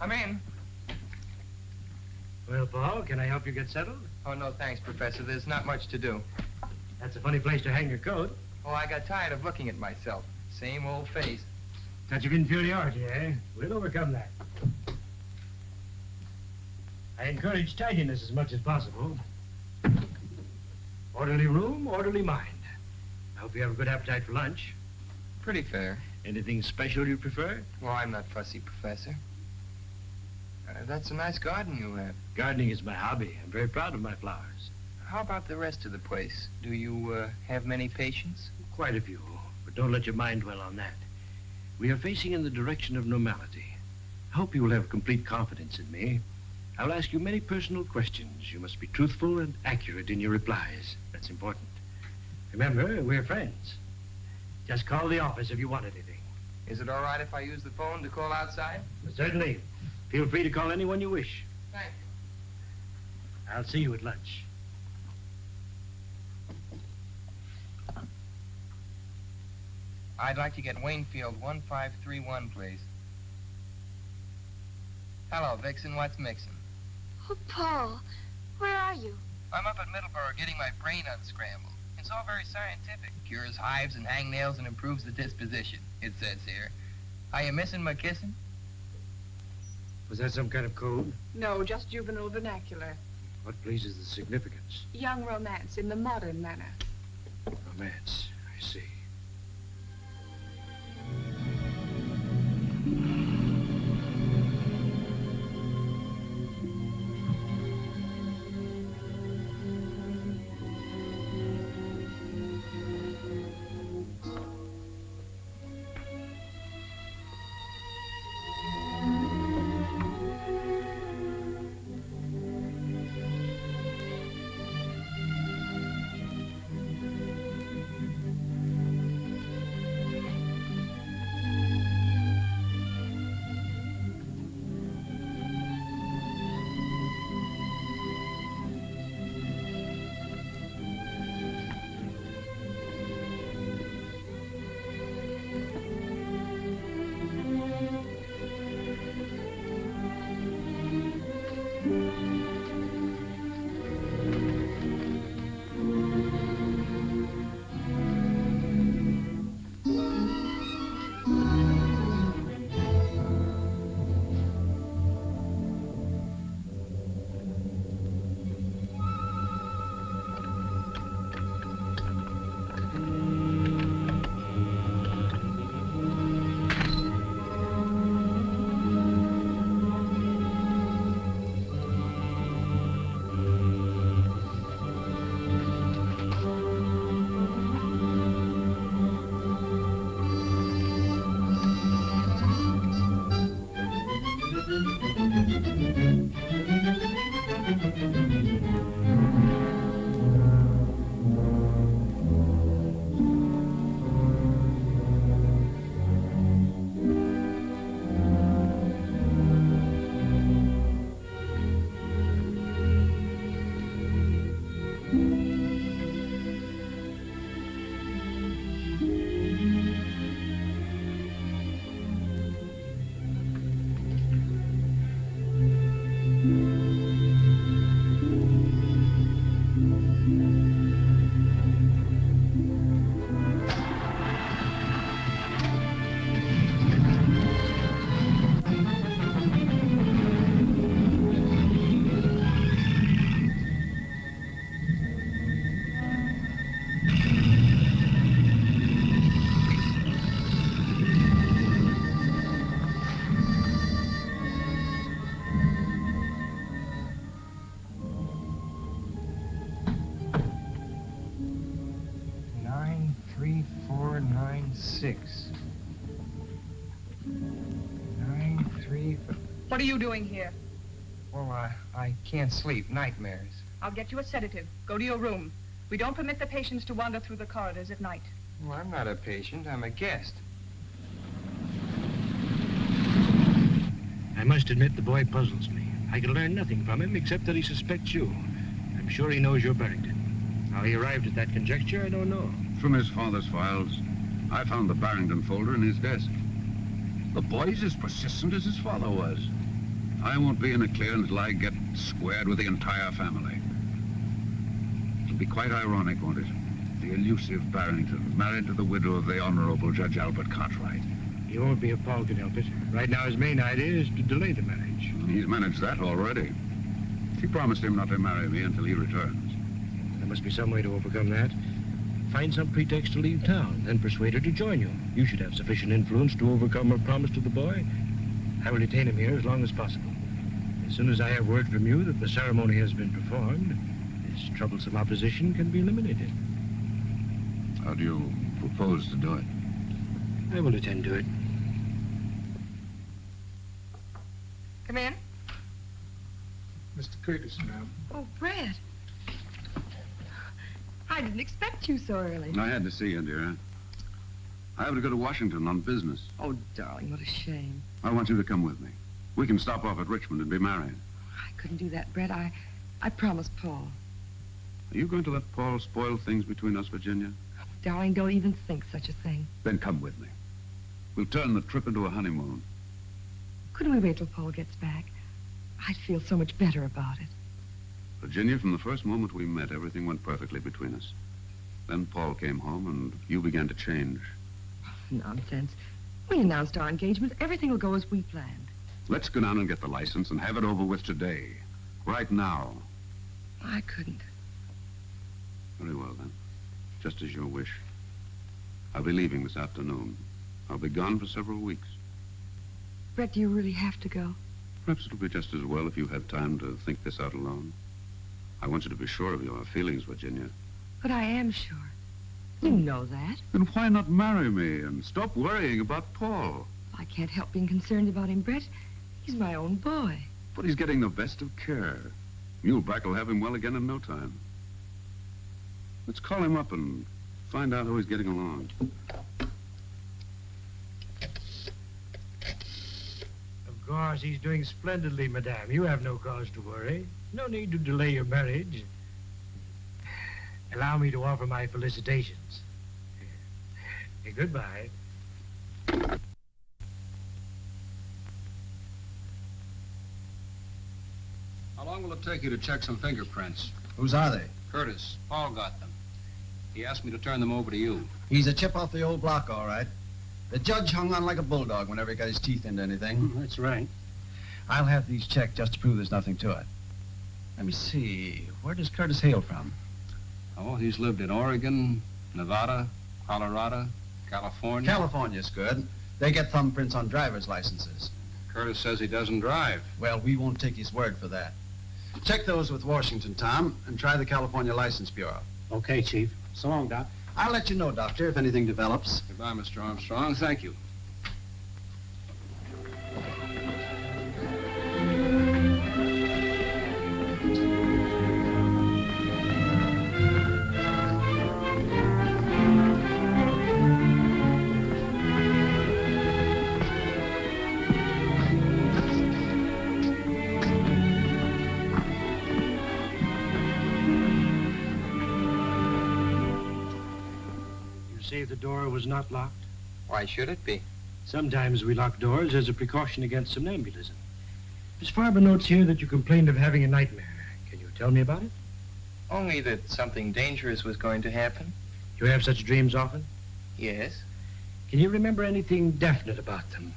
Come in. Well, Paul, can I help you get settled? Oh, no, thanks, Professor. There's not much to do. That's a funny place to hang your coat. Oh, I got tired of looking at myself. Same old face. Touch of inferiority, eh? We'll overcome that. I encourage tidiness as much as possible. Orderly room, orderly mind. I hope you have a good appetite for lunch. Pretty fair. Anything special you prefer? Well, I'm not fussy, Professor. That's a nice garden you have. Gardening is my hobby. I'm very proud of my flowers. How about the rest of the place? Do you have many patients? Quite a few, but don't let your mind dwell on that. We are facing in the direction of normality. I hope you will have complete confidence in me. I will ask you many personal questions. You must be truthful and accurate in your replies. That's important. Remember, we're friends. Just call the office if you want anything. Is it all right if I use the phone to call outside? Certainly. Feel free to call anyone you wish. Thank you. I'll see you at lunch. I'd like to get Waynfield 1531, please. Hello, Vixen. What's mixin'? Oh, Paul, where are you? I'm up at Middleborough getting my brain unscrambled. It's all very scientific. Cures hives and hangnails and improves the disposition, it says here. Are you missing my kissing? Was that some kind of code? No, just juvenile vernacular. What, please, is the significance? Young romance in the modern manner. Romance, I see. What are you doing here? Well, I can't sleep. Nightmares. I'll get you a sedative. Go to your room. We don't permit the patients to wander through the corridors at night. Well, I'm not a patient. I'm a guest. I must admit the boy puzzles me. I can learn nothing from him except that he suspects you. I'm sure he knows you're Barrington. How he arrived at that conjecture, I don't know. From his father's files, I found the Barrington folder in his desk. The boy's as persistent as his father was. I won't be in the clear until I get squared with the entire family. It'll be quite ironic, won't it? the elusive Barrington, married to the widow of the Honorable Judge Albert Cartwright. He won't be if Paul can help it. Right now, his main idea is to delay the marriage. He's managed that already. She promised him not to marry me until he returns. There must be some way to overcome that. Find some pretext to leave town, then persuade her to join you. You should have sufficient influence to overcome her promise to the boy. I will detain him here as long as possible. As soon as I have word from you that the ceremony has been performed, this troublesome opposition can be eliminated. How do you propose to do it? I will attend to it. Come in. Mr. Curtis, ma'am. Oh, Brett. I didn't expect you so early. I had to see you, dear. I have to go to Washington on business. Oh, darling, what a shame. I want you to come with me. We can stop off at Richmond and be married. I couldn't do that, Brett. I promised Paul. Are you going to let Paul spoil things between us, Virginia? Darling, don't even think such a thing. Then come with me. We'll turn the trip into a honeymoon. Couldn't we wait till Paul gets back? I'd feel so much better about it. Virginia, from the first moment we met, everything went perfectly between us. Then Paul came home and you began to change. Nonsense. We announced our engagement. Everything will go as we planned. Let's go down and get the license and have it over with today. Right now. I couldn't. Very well, then. Just as your wish. I'll be leaving this afternoon. I'll be gone for several weeks. Brett, do you really have to go? Perhaps it'll be just as well if you have time to think this out alone. I want you to be sure of your feelings, Virginia. But I am sure. You know that. Then why not marry me and stop worrying about Paul? I can't help being concerned about him, Brett. He's my own boy. But he's getting the best of care. Muhlbach will have him well again in no time. Let's call him up and find out how he's getting along. Of course, he's doing splendidly, madame. You have no cause to worry. No need to delay your marriage. Allow me to offer my felicitations. Goodbye. How long will it take you to check some fingerprints? Whose are they? Curtis. Paul got them. He asked me to turn them over to you. He's a chip off the old block, all right. The judge hung on like a bulldog whenever he got his teeth into anything. That's right. I'll have these checked just to prove there's nothing to it. Let me see. Where does Curtis hail from? Oh, he's lived in Oregon, Nevada, Colorado, California. California's good. They get thumbprints on driver's licenses. Curtis says he doesn't drive. Well, we won't take his word for that. Check those with Washington, Tom, and try the California License Bureau. Okay, Chief. So long, Doc. I'll let you know, Doctor, if anything develops. Goodbye, Mr. Armstrong. Thank you. Say the door was not locked? Why should it be? Sometimes we lock doors as a precaution against somnambulism. Miss Farber notes here that you complained of having a nightmare. Can you tell me about it? Only that something dangerous was going to happen. You have such dreams often? Yes. Can you remember anything definite about them?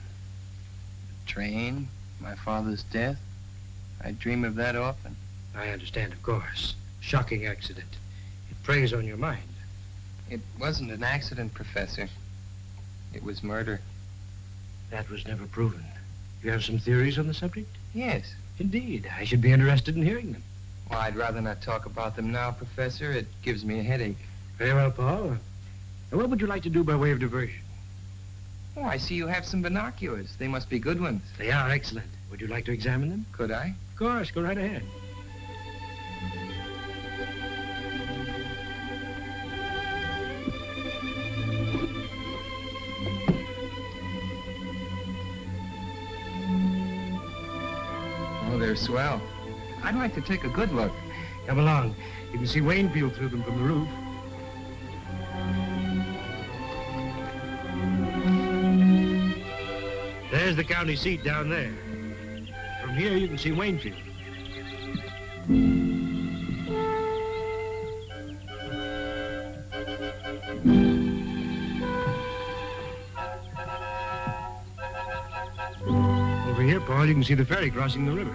The train, my father's death. I dream of that often. I understand, of course. Shocking accident. It preys on your mind. It wasn't an accident, Professor. It was murder. That was never proven. You have some theories on the subject? Yes. Indeed. I should be interested in hearing them. Well, I'd rather not talk about them now, Professor. It gives me a headache. Very well, Paul. Now, what would you like to do by way of diversion? Oh, I see you have some binoculars. They must be good ones. They are excellent. Would you like to examine them? Could I? Of course. Go right ahead. Oh, they're swell. I'd like to take a good look. Come along. You can see Waynfield through them from the roof. There's the county seat down there. From here, you can see Waynfield. here, Paul, you can see the ferry crossing the river.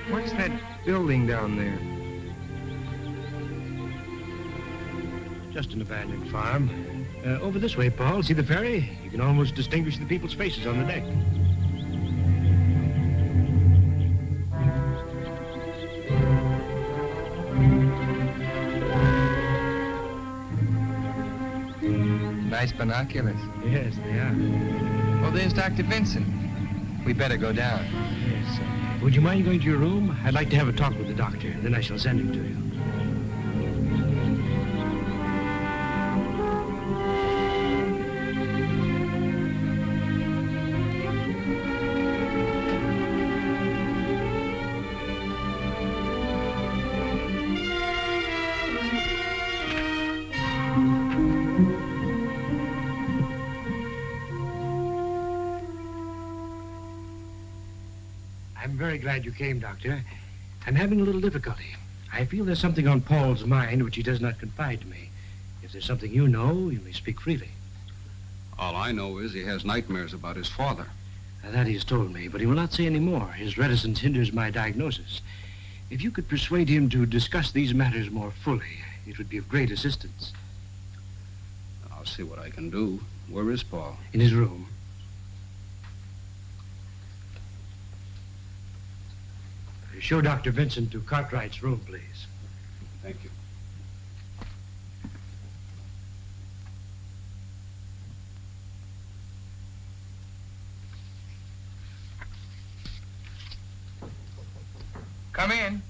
What's that building down there? Just an abandoned farm. Over this way, Paul. See the ferry? You can almost distinguish the people's faces on the deck. Nice binoculars. Yes, they are. Well, there's Dr. Vincent. We better go down. Yes. Would you mind going to your room? I'd like to have a talk with the doctor. Then I shall send him to you. I'm very glad you came, Doctor. I'm having a little difficulty. I feel there's something on Paul's mind which he does not confide to me. If there's something you know, you may speak freely. All I know is he has nightmares about his father. That he's told me, but he will not say any more. His reticence hinders my diagnosis. If you could persuade him to discuss these matters more fully, it would be of great assistance. I'll see what I can do. Where is Paul? In his room. Show Dr. Vincent to Cartwright's room, please. Thank you. Come in.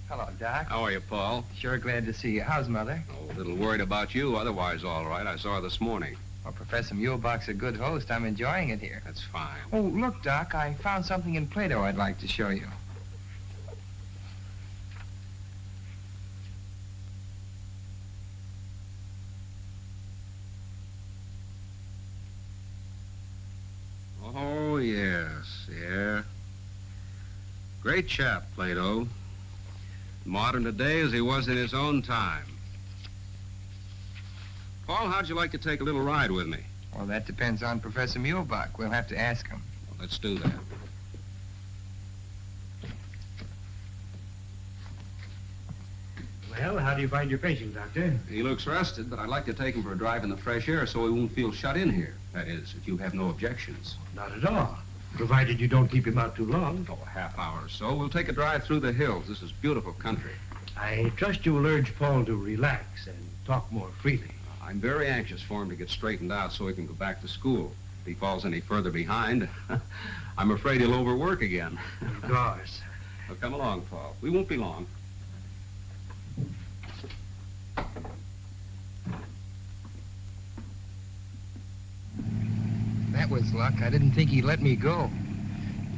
Hello, Doc. How are you, Paul? Sure glad to see you. How's Mother? Oh, a little worried about you. Otherwise, all right. I saw her this morning. Well, Professor Muhlbach's a good host. I'm enjoying it here. That's fine. Oh, look, Doc, I found something in Plato I'd like to show you. Oh, yes, yeah. Great chap, Plato. Modern today as he was in his own time. Paul, how'd you like to take a little ride with me? Well, that depends on Professor Muhlbach. We'll have to ask him. Well, let's do that. Well, how do you find your patient, Doctor? He looks rested, but I'd like to take him for a drive in the fresh air so he won't feel shut in here. That is, if you have no objections. Not at all. Provided you don't keep him out too long. Oh, a half hour or so. We'll take a drive through the hills. This is beautiful country. I trust you will urge Paul to relax and talk more freely. I'm very anxious for him to get straightened out so he can go back to school. If he falls any further behind, I'm afraid he'll overwork again. Of course. Well, come along, Paul. We won't be long. That was luck. I didn't think he'd let me go.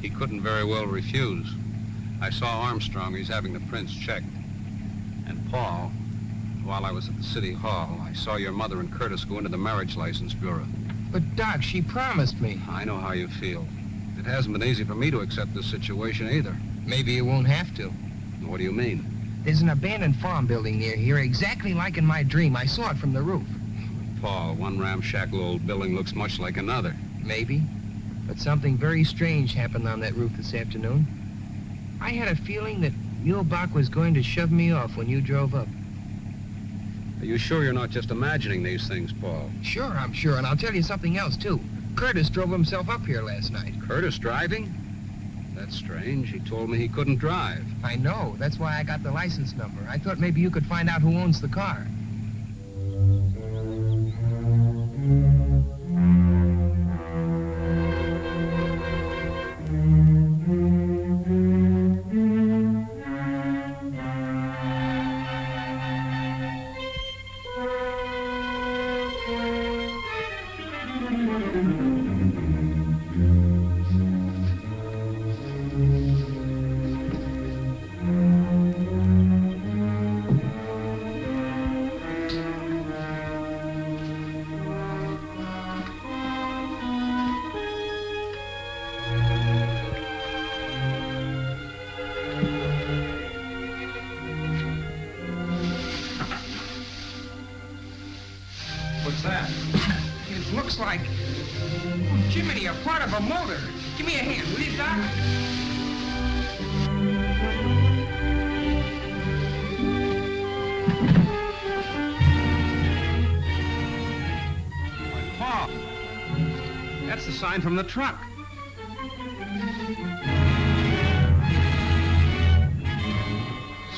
He couldn't very well refuse. I saw Armstrong. He's having the prints checked. And Paul, while I was at the city hall, I saw your mother and Curtis go into the marriage license bureau. But, Doc, she promised me. I know how you feel. It hasn't been easy for me to accept this situation either. Maybe it won't have to. What do you mean? There's an abandoned farm building near here, exactly like in my dream. I saw it from the roof. Paul, one ramshackle old building looks much like another. Maybe. But something very strange happened on that roof this afternoon. I had a feeling that Muhlbach was going to shove me off when you drove up. Are you sure you're not just imagining these things, Paul? Sure, I'm sure, and I'll tell you something else, too. Curtis drove himself up here last night. Curtis driving? That's strange. He told me he couldn't drive. I know. That's why I got the license number. I thought maybe you could find out who owns the car. looks like... Oh, Jiminy, a part of a motor. Give me a hand, will you, Doc? Paul, that's the sign from the truck.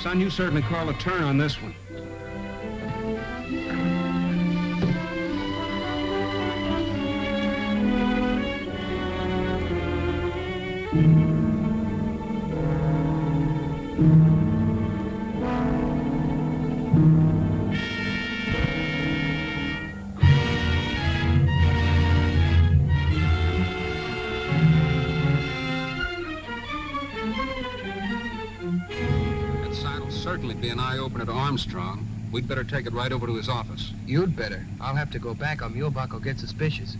Son, you certainly called a turn on this one. Certainly be an eye-opener to Armstrong. We'd better take it right over to his office. You'd better. I'll have to go back or Muhlbach will get suspicious.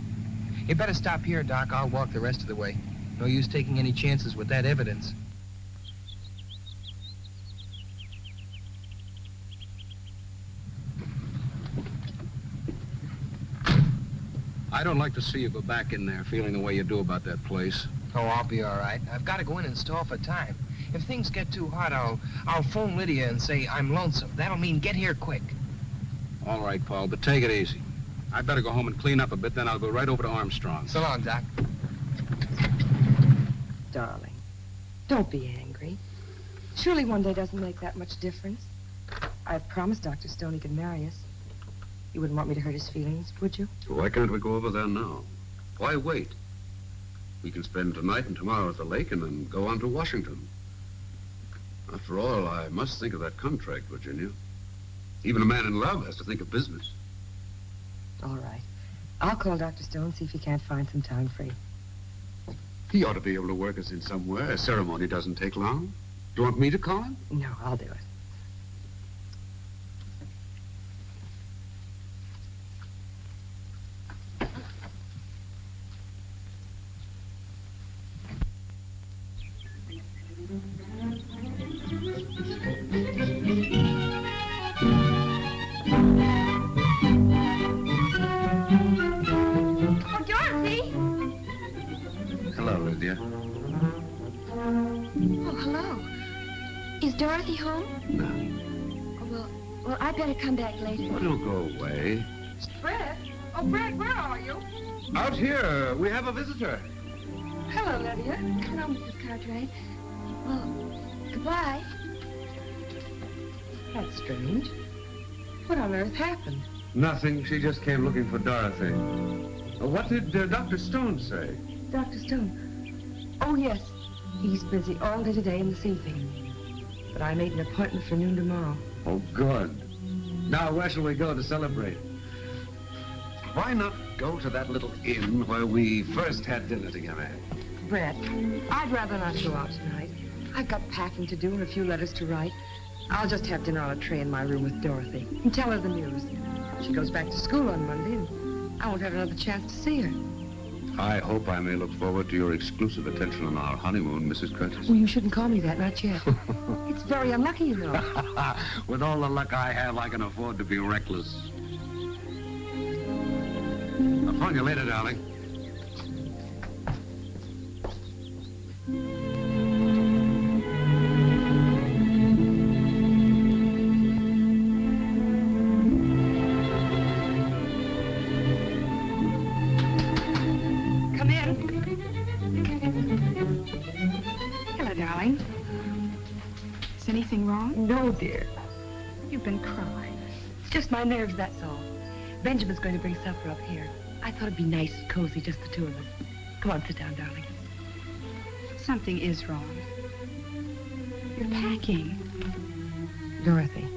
You better stop here, Doc. I'll walk the rest of the way. No use taking any chances with that evidence. I don't like to see you go back in there feeling the way you do about that place. Oh, I'll be all right. I've got to go in and stall for time. If things get too hot, I'll phone Lydia and say I'm lonesome. That'll mean get here quick. All right, Paul, but take it easy. I'd better go home and clean up a bit, then I'll go right over to Armstrong. So long, Doc. Darling, don't be angry. Surely one day doesn't make that much difference. I've promised Dr. Stone he could marry us. You wouldn't want me to hurt his feelings, would you? Why can't we go over there now? Why wait? We can spend tonight and tomorrow at the lake and then go on to Washington. After all, I must think of that contract, Virginia. Even a man in love has to think of business. All right. I'll call Dr. Stone and see if he can't find some time free. He ought to be able to work us in somewhere. A ceremony doesn't take long. Do you want me to call him? No, I'll do it. Dorothy home? No. Oh, well, I better come back later. Well, it'll go away. Fred? Oh, Fred, where are you? Out here. We have a visitor. Hello, Lydia. Hello, Mrs. Cartwright. Well, goodbye. That's strange. What on earth happened? Nothing. She just came looking for Dorothy. What did Dr. Stone say? Dr. Stone? Oh, yes. He's busy all day today and this evening. But I made an appointment for noon tomorrow. Oh, good. Now, where shall we go to celebrate? Why not go to that little inn where we first had dinner together? Brett, I'd rather not go out tonight. I've got packing to do and a few letters to write. I'll just have dinner on a tray in my room with Dorothy and tell her the news. She goes back to school on Monday and I won't have another chance to see her. I hope I may look forward to your exclusive attention on our honeymoon, Mrs. Curtis. Well, you shouldn't call me that, not yet. It's very unlucky, you know. With all the luck I have, I can afford to be reckless. I'll phone you later, darling. Anything wrong? No, dear. You've been crying. It's just my nerves, that's all. Benjamin's going to bring supper up here. I thought it'd be nice and cozy, just the two of us. Come on, sit down, darling. Something is wrong. You're packing. Dorothy,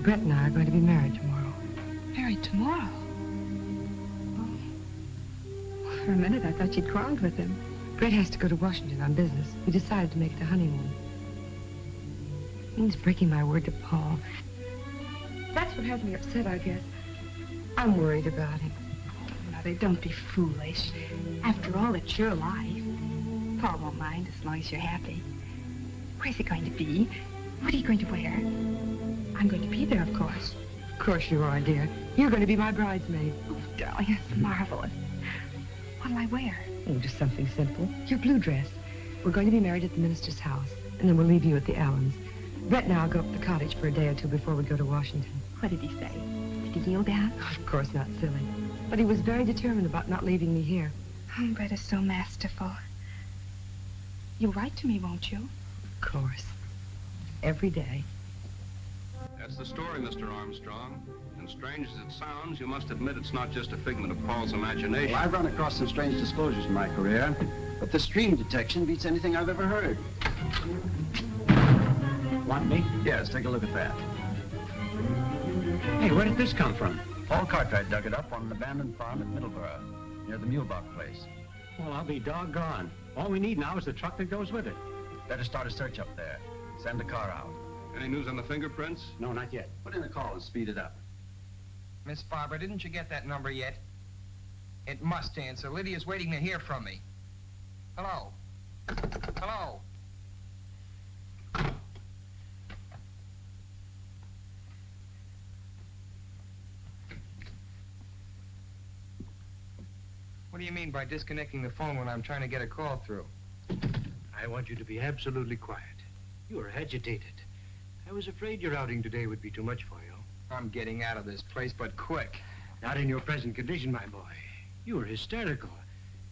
Brett and I are going to be married tomorrow. Married tomorrow? Oh. For a minute, I thought you'd quarreled with him. Brett has to go to Washington on business. We decided to make it a honeymoon. It means breaking my word to Paul. That's what has me upset, I guess. I'm worried about him. Mother, don't be foolish. After all, it's your life. Paul won't mind as long as you're happy. Where's it going to be? What are you going to wear? I'm going to be there, of course. Of course you are, dear. You're going to be my bridesmaid. Oh, darling, it's marvelous. What'll I wear? Oh, just something simple. Your blue dress. We're going to be married at the minister's house, and then we'll leave you at the Allens. Brett and I'll go up to the cottage for a day or two before we go to Washington. What did he say? Did he yield out? Of course not, silly. But he was very determined about not leaving me here. Oh, Brett is so masterful. You'll write to me, won't you? Of course. Every day. That's the story, Mr. Armstrong. And strange as it sounds, you must admit it's not just a figment of Paul's imagination. Well, I've run across some strange disclosures in my career, but the stream detection beats anything I've ever heard. Want me? Yes, take a look at that. Hey, where did this come from? Paul Cartwright dug it up on an abandoned farm at Middleborough, near the Muhlbach place. Well, I'll be doggone. All we need now is the truck that goes with it. Better start a search up there. Send a car out. Any news on the fingerprints? No, not yet. Put in a call and speed it up. Miss Barber, didn't you get that number yet? It must answer. Lydia's waiting to hear from me. Hello? Hello? What do you mean by disconnecting the phone when I'm trying to get a call through? I want you to be absolutely quiet. You are agitated. I was afraid your outing today would be too much for you. I'm getting out of this place, but quick. Not in your present condition, my boy. You are hysterical.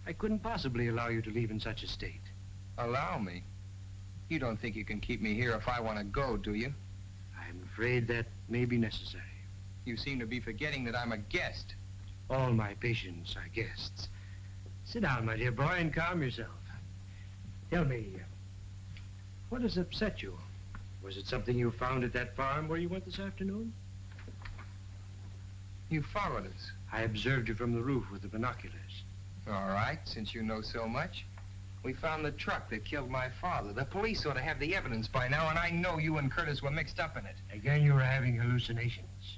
I couldn't possibly allow you to leave in such a state. Allow me? You don't think you can keep me here if I want to go, do you? I'm afraid that may be necessary. You seem to be forgetting that I'm a guest. All my patients are guests. Sit down, my dear boy, and calm yourself. Tell me, what has upset you? Was it something you found at that farm where you went this afternoon? You followed us. I observed you from the roof with the binoculars. All right, since you know so much. We found the truck that killed my father. The police ought to have the evidence by now, and I know you and Curtis were mixed up in it. Again, you were having hallucinations.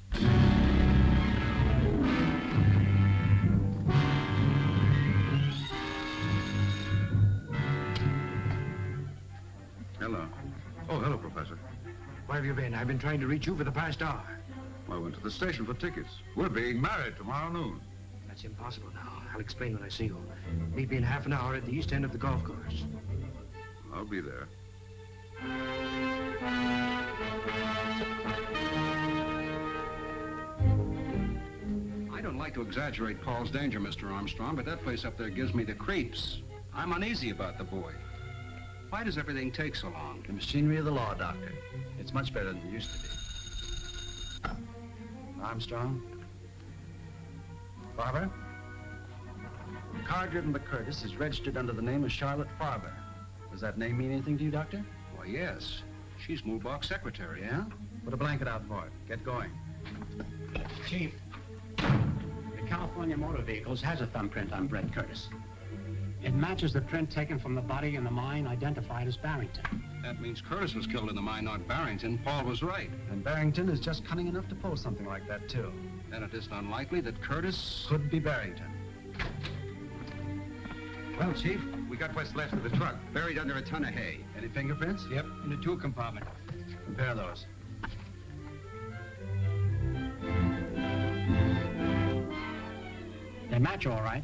Hello. Oh, hello, Professor. Where have you been? I've been trying to reach you for the past hour. I went to the station for tickets. We're being married tomorrow noon. That's impossible now. I'll explain when I see you. Meet me in half an hour at the east end of the golf course. I'll be there. I don't like to exaggerate Paul's danger, Mr. Armstrong, but that place up there gives me the creeps. I'm uneasy about the boy. Why does everything take so long? The machinery of the law, Doctor. It's much better than it used to be. Armstrong? Barber? The car driven by Curtis is registered under the name of Charlotte Farber. Does that name mean anything to you, Doctor? Why, yes. She's Muhlbach's secretary. Yeah? Put a blanket out for it. Get going. Chief, the California Motor Vehicles has a thumbprint on Brett Curtis. It matches the print taken from the body in the mine identified as Barrington. That means Curtis was killed in the mine, not Barrington. Paul was right. And Barrington is just cunning enough to pull something like that, too. Then it isn't unlikely that Curtis... Could be Barrington. Well, Chief, we got what's left of the truck, buried under a ton of hay. Any fingerprints? Yep, in the tool compartment. Compare those. They match all right.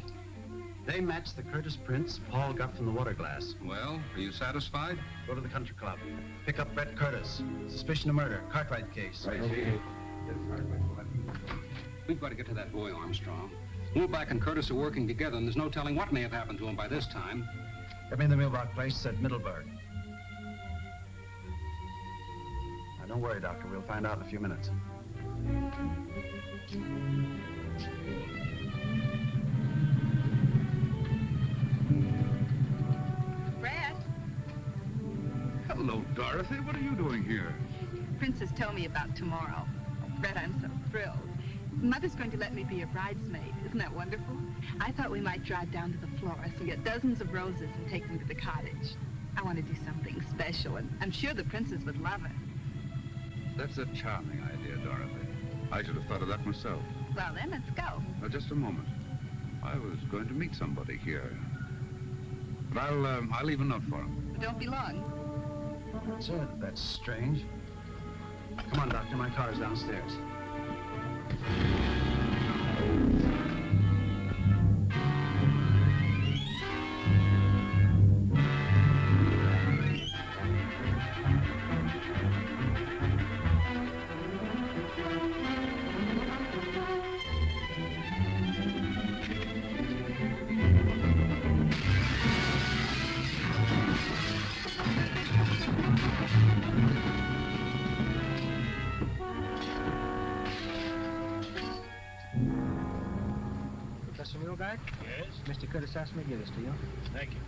They match the Curtis prints Paul got from the water glass. Well, are you satisfied? Go to the country club. Pick up Brett Curtis. Suspicion of murder. Cartwright case. Right, Chief. We've got to get to that boy, Armstrong. Muhlbach and Curtis are working together, and there's no telling what may have happened to him by this time. Get me in the Muhlbach place at Middleburg. Now, don't worry, Doctor. We'll find out in a few minutes. Brett, Hello, Dorothy. What are you doing here? Princess told me about tomorrow. Brett, I'm so thrilled. Mother's going to let me be your bridesmaid. Isn't that wonderful? I thought we might drive down to the florist and get dozens of roses and take them to the cottage. I want to do something special, and I'm sure the princess would love it. That's a charming idea, Dorothy. I should have thought of that myself. Well, then, let's go. Now, just a moment. I was going to meet somebody here. But I'll leave a note for him. But don't be long. That's it. That's strange. Come on, Doctor. My car's downstairs. Professor Muhlbach? Yes? Mr. Curtis asked me to give this to you. Thank you.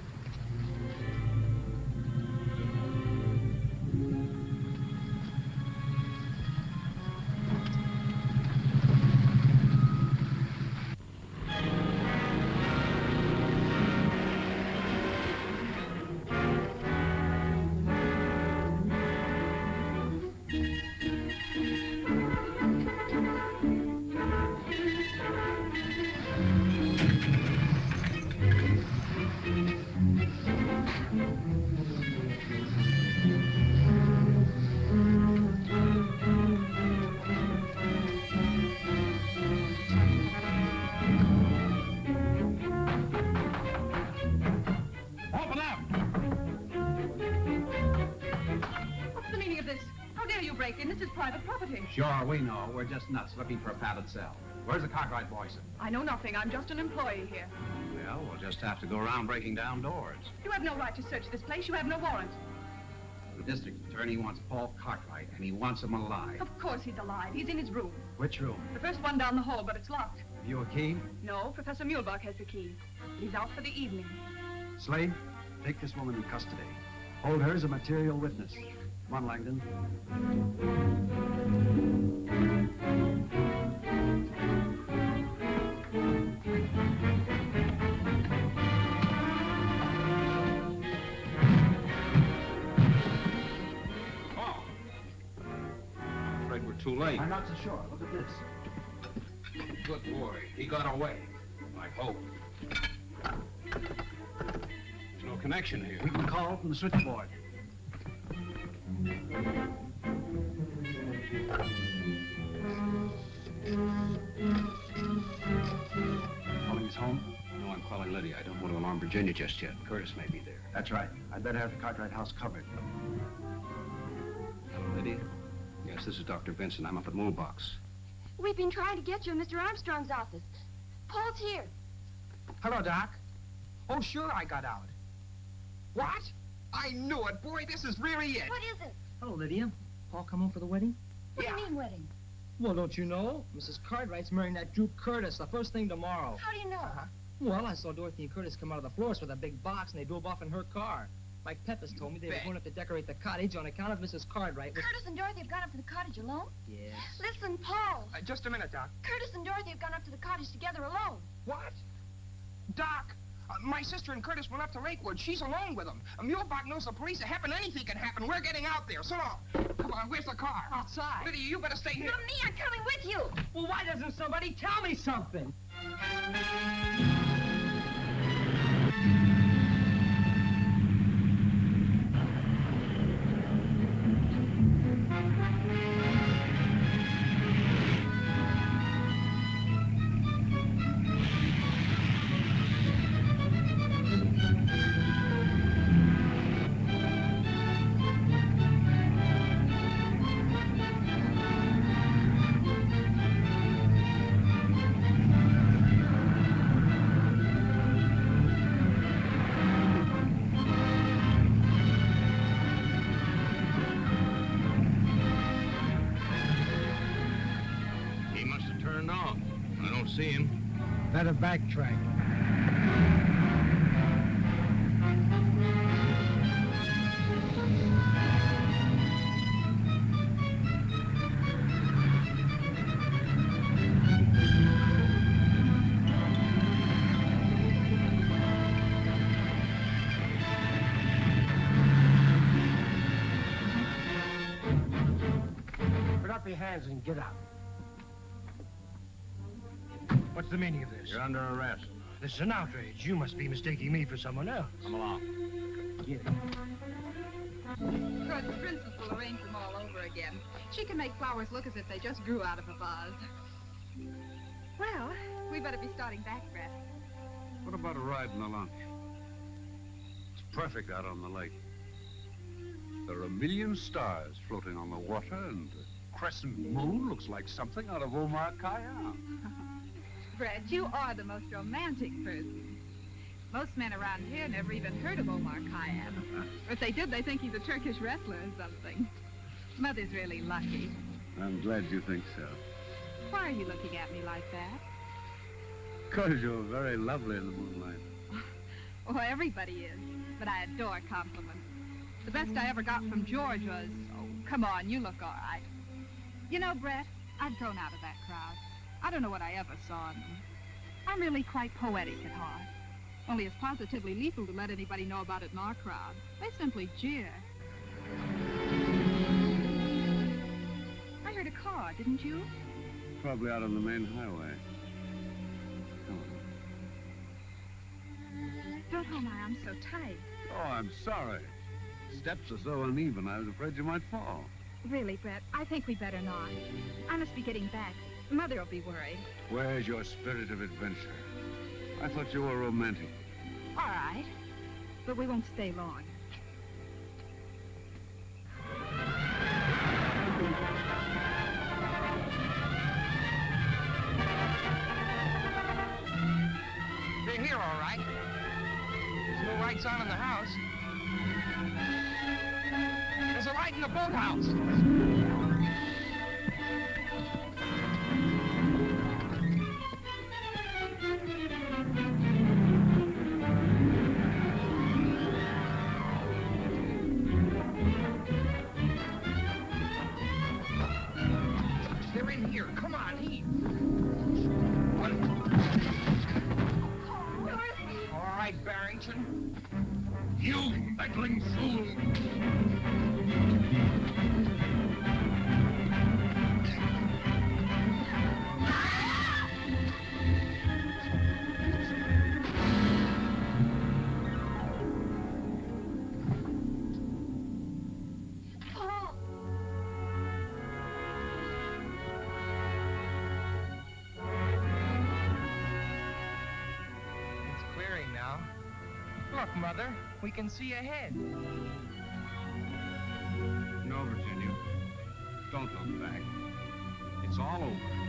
Open up! What's the meaning of this? How dare you break in? This is private property. Sure, we know. We're just nuts looking for a padded cell. Where's the Cartwright boys? I know nothing. I'm just an employee here. Well, we'll just have to go around breaking down doors. You have no right to search this place. You have no warrant. The district attorney wants Paul Cartwright, and he wants him alive. Of course he's alive. He's in his room. Which room? The first one down the hall, but it's locked. Have you a key? No, Professor Muhlbach has the key. He's out for the evening. Slade, take this woman in custody. Hold her as a material witness. Come on, Langdon. I'm afraid we're too late. I'm not so sure. Look at this. Good boy. He got away. I hope. There's no connection here. We can call from the switchboard. Calling his home? No, I'm calling Lydia. I don't want to alarm Virginia just yet. Curtis may be there. That's right. I'd better have the Cartwright house covered. Hello, Lydia. Yes, this is Dr. Vincent. I'm up at Muhlbach's. We've been trying to get you in Mr. Armstrong's office. Paul's here. Hello, Doc. Oh, sure, I got out. What? I knew it. Boy, this is really it. What is it? Hello, Lydia. Paul come home for the wedding? What do you mean wedding? Well, don't you know? Mrs. Cartwright's marrying that Duke Curtis the first thing tomorrow. How do you know? Well, I saw Dorothy and Curtis come out of the florist with a big box, and they drove off in her car. Mike Pepys told me they were going up to decorate the cottage on account of Mrs. Cartwright. Curtis and Dorothy have gone up to the cottage alone? Yes. Listen, Paul. Just a minute, Doc. Curtis and Dorothy have gone up to the cottage together alone. What? Doc, my sister and Curtis went up to Lakewood. She's alone with them. Muhlbach knows the police. It happen. Anything can happen. We're getting out there. So long. Come on, where's the car? Outside. Lydia, you better stay here. Not me. I'm coming with you. Well, why doesn't somebody tell me something? See him. Better backtrack. Put up your hands and get out. What's the meaning of this? You're under arrest. This is an outrage. You must be mistaking me for someone else. Come along. Get it. sure the princess will arrange them all over again. She can make flowers look as if they just grew out of a vase. Well, we better be starting back, Brett. What about a ride in the launch? It's perfect out on the lake. There are a million stars floating on the water, and the crescent moon looks like something out of Omar Khayyam. Brett, you are the most romantic person. Most men around here never even heard of Omar Khayyam. If they did, they think he's a Turkish wrestler or something. Mother's really lucky. I'm glad you think so. Why are you looking at me like that? Because you're very lovely in the moonlight. Oh, everybody is. But I adore compliments. The best I ever got from George was, oh, come on, you look all right. You know, Brett, I'd grown out of that crowd. I don't know what I ever saw in them. I'm really quite poetic at heart. Only it's positively lethal to let anybody know about it in our crowd. They simply jeer. I heard a car, didn't you? Probably out on the main highway. Come on. Don't hold my arm so tight. Oh, I'm sorry. Steps are so uneven, I was afraid you might fall. Really, Brett, I think we better not. I must be getting back. Mother will be worried. Where's your spirit of adventure? I thought you were romantic. All right. But we won't stay long. They're here, all right. There's no lights on in the house. There's a light in the boathouse. They're in here. Come on, eat. All right, Barrington. You meddling fool! Look, Mother, we can see ahead. No, Virginia. Don't look back. It's all over.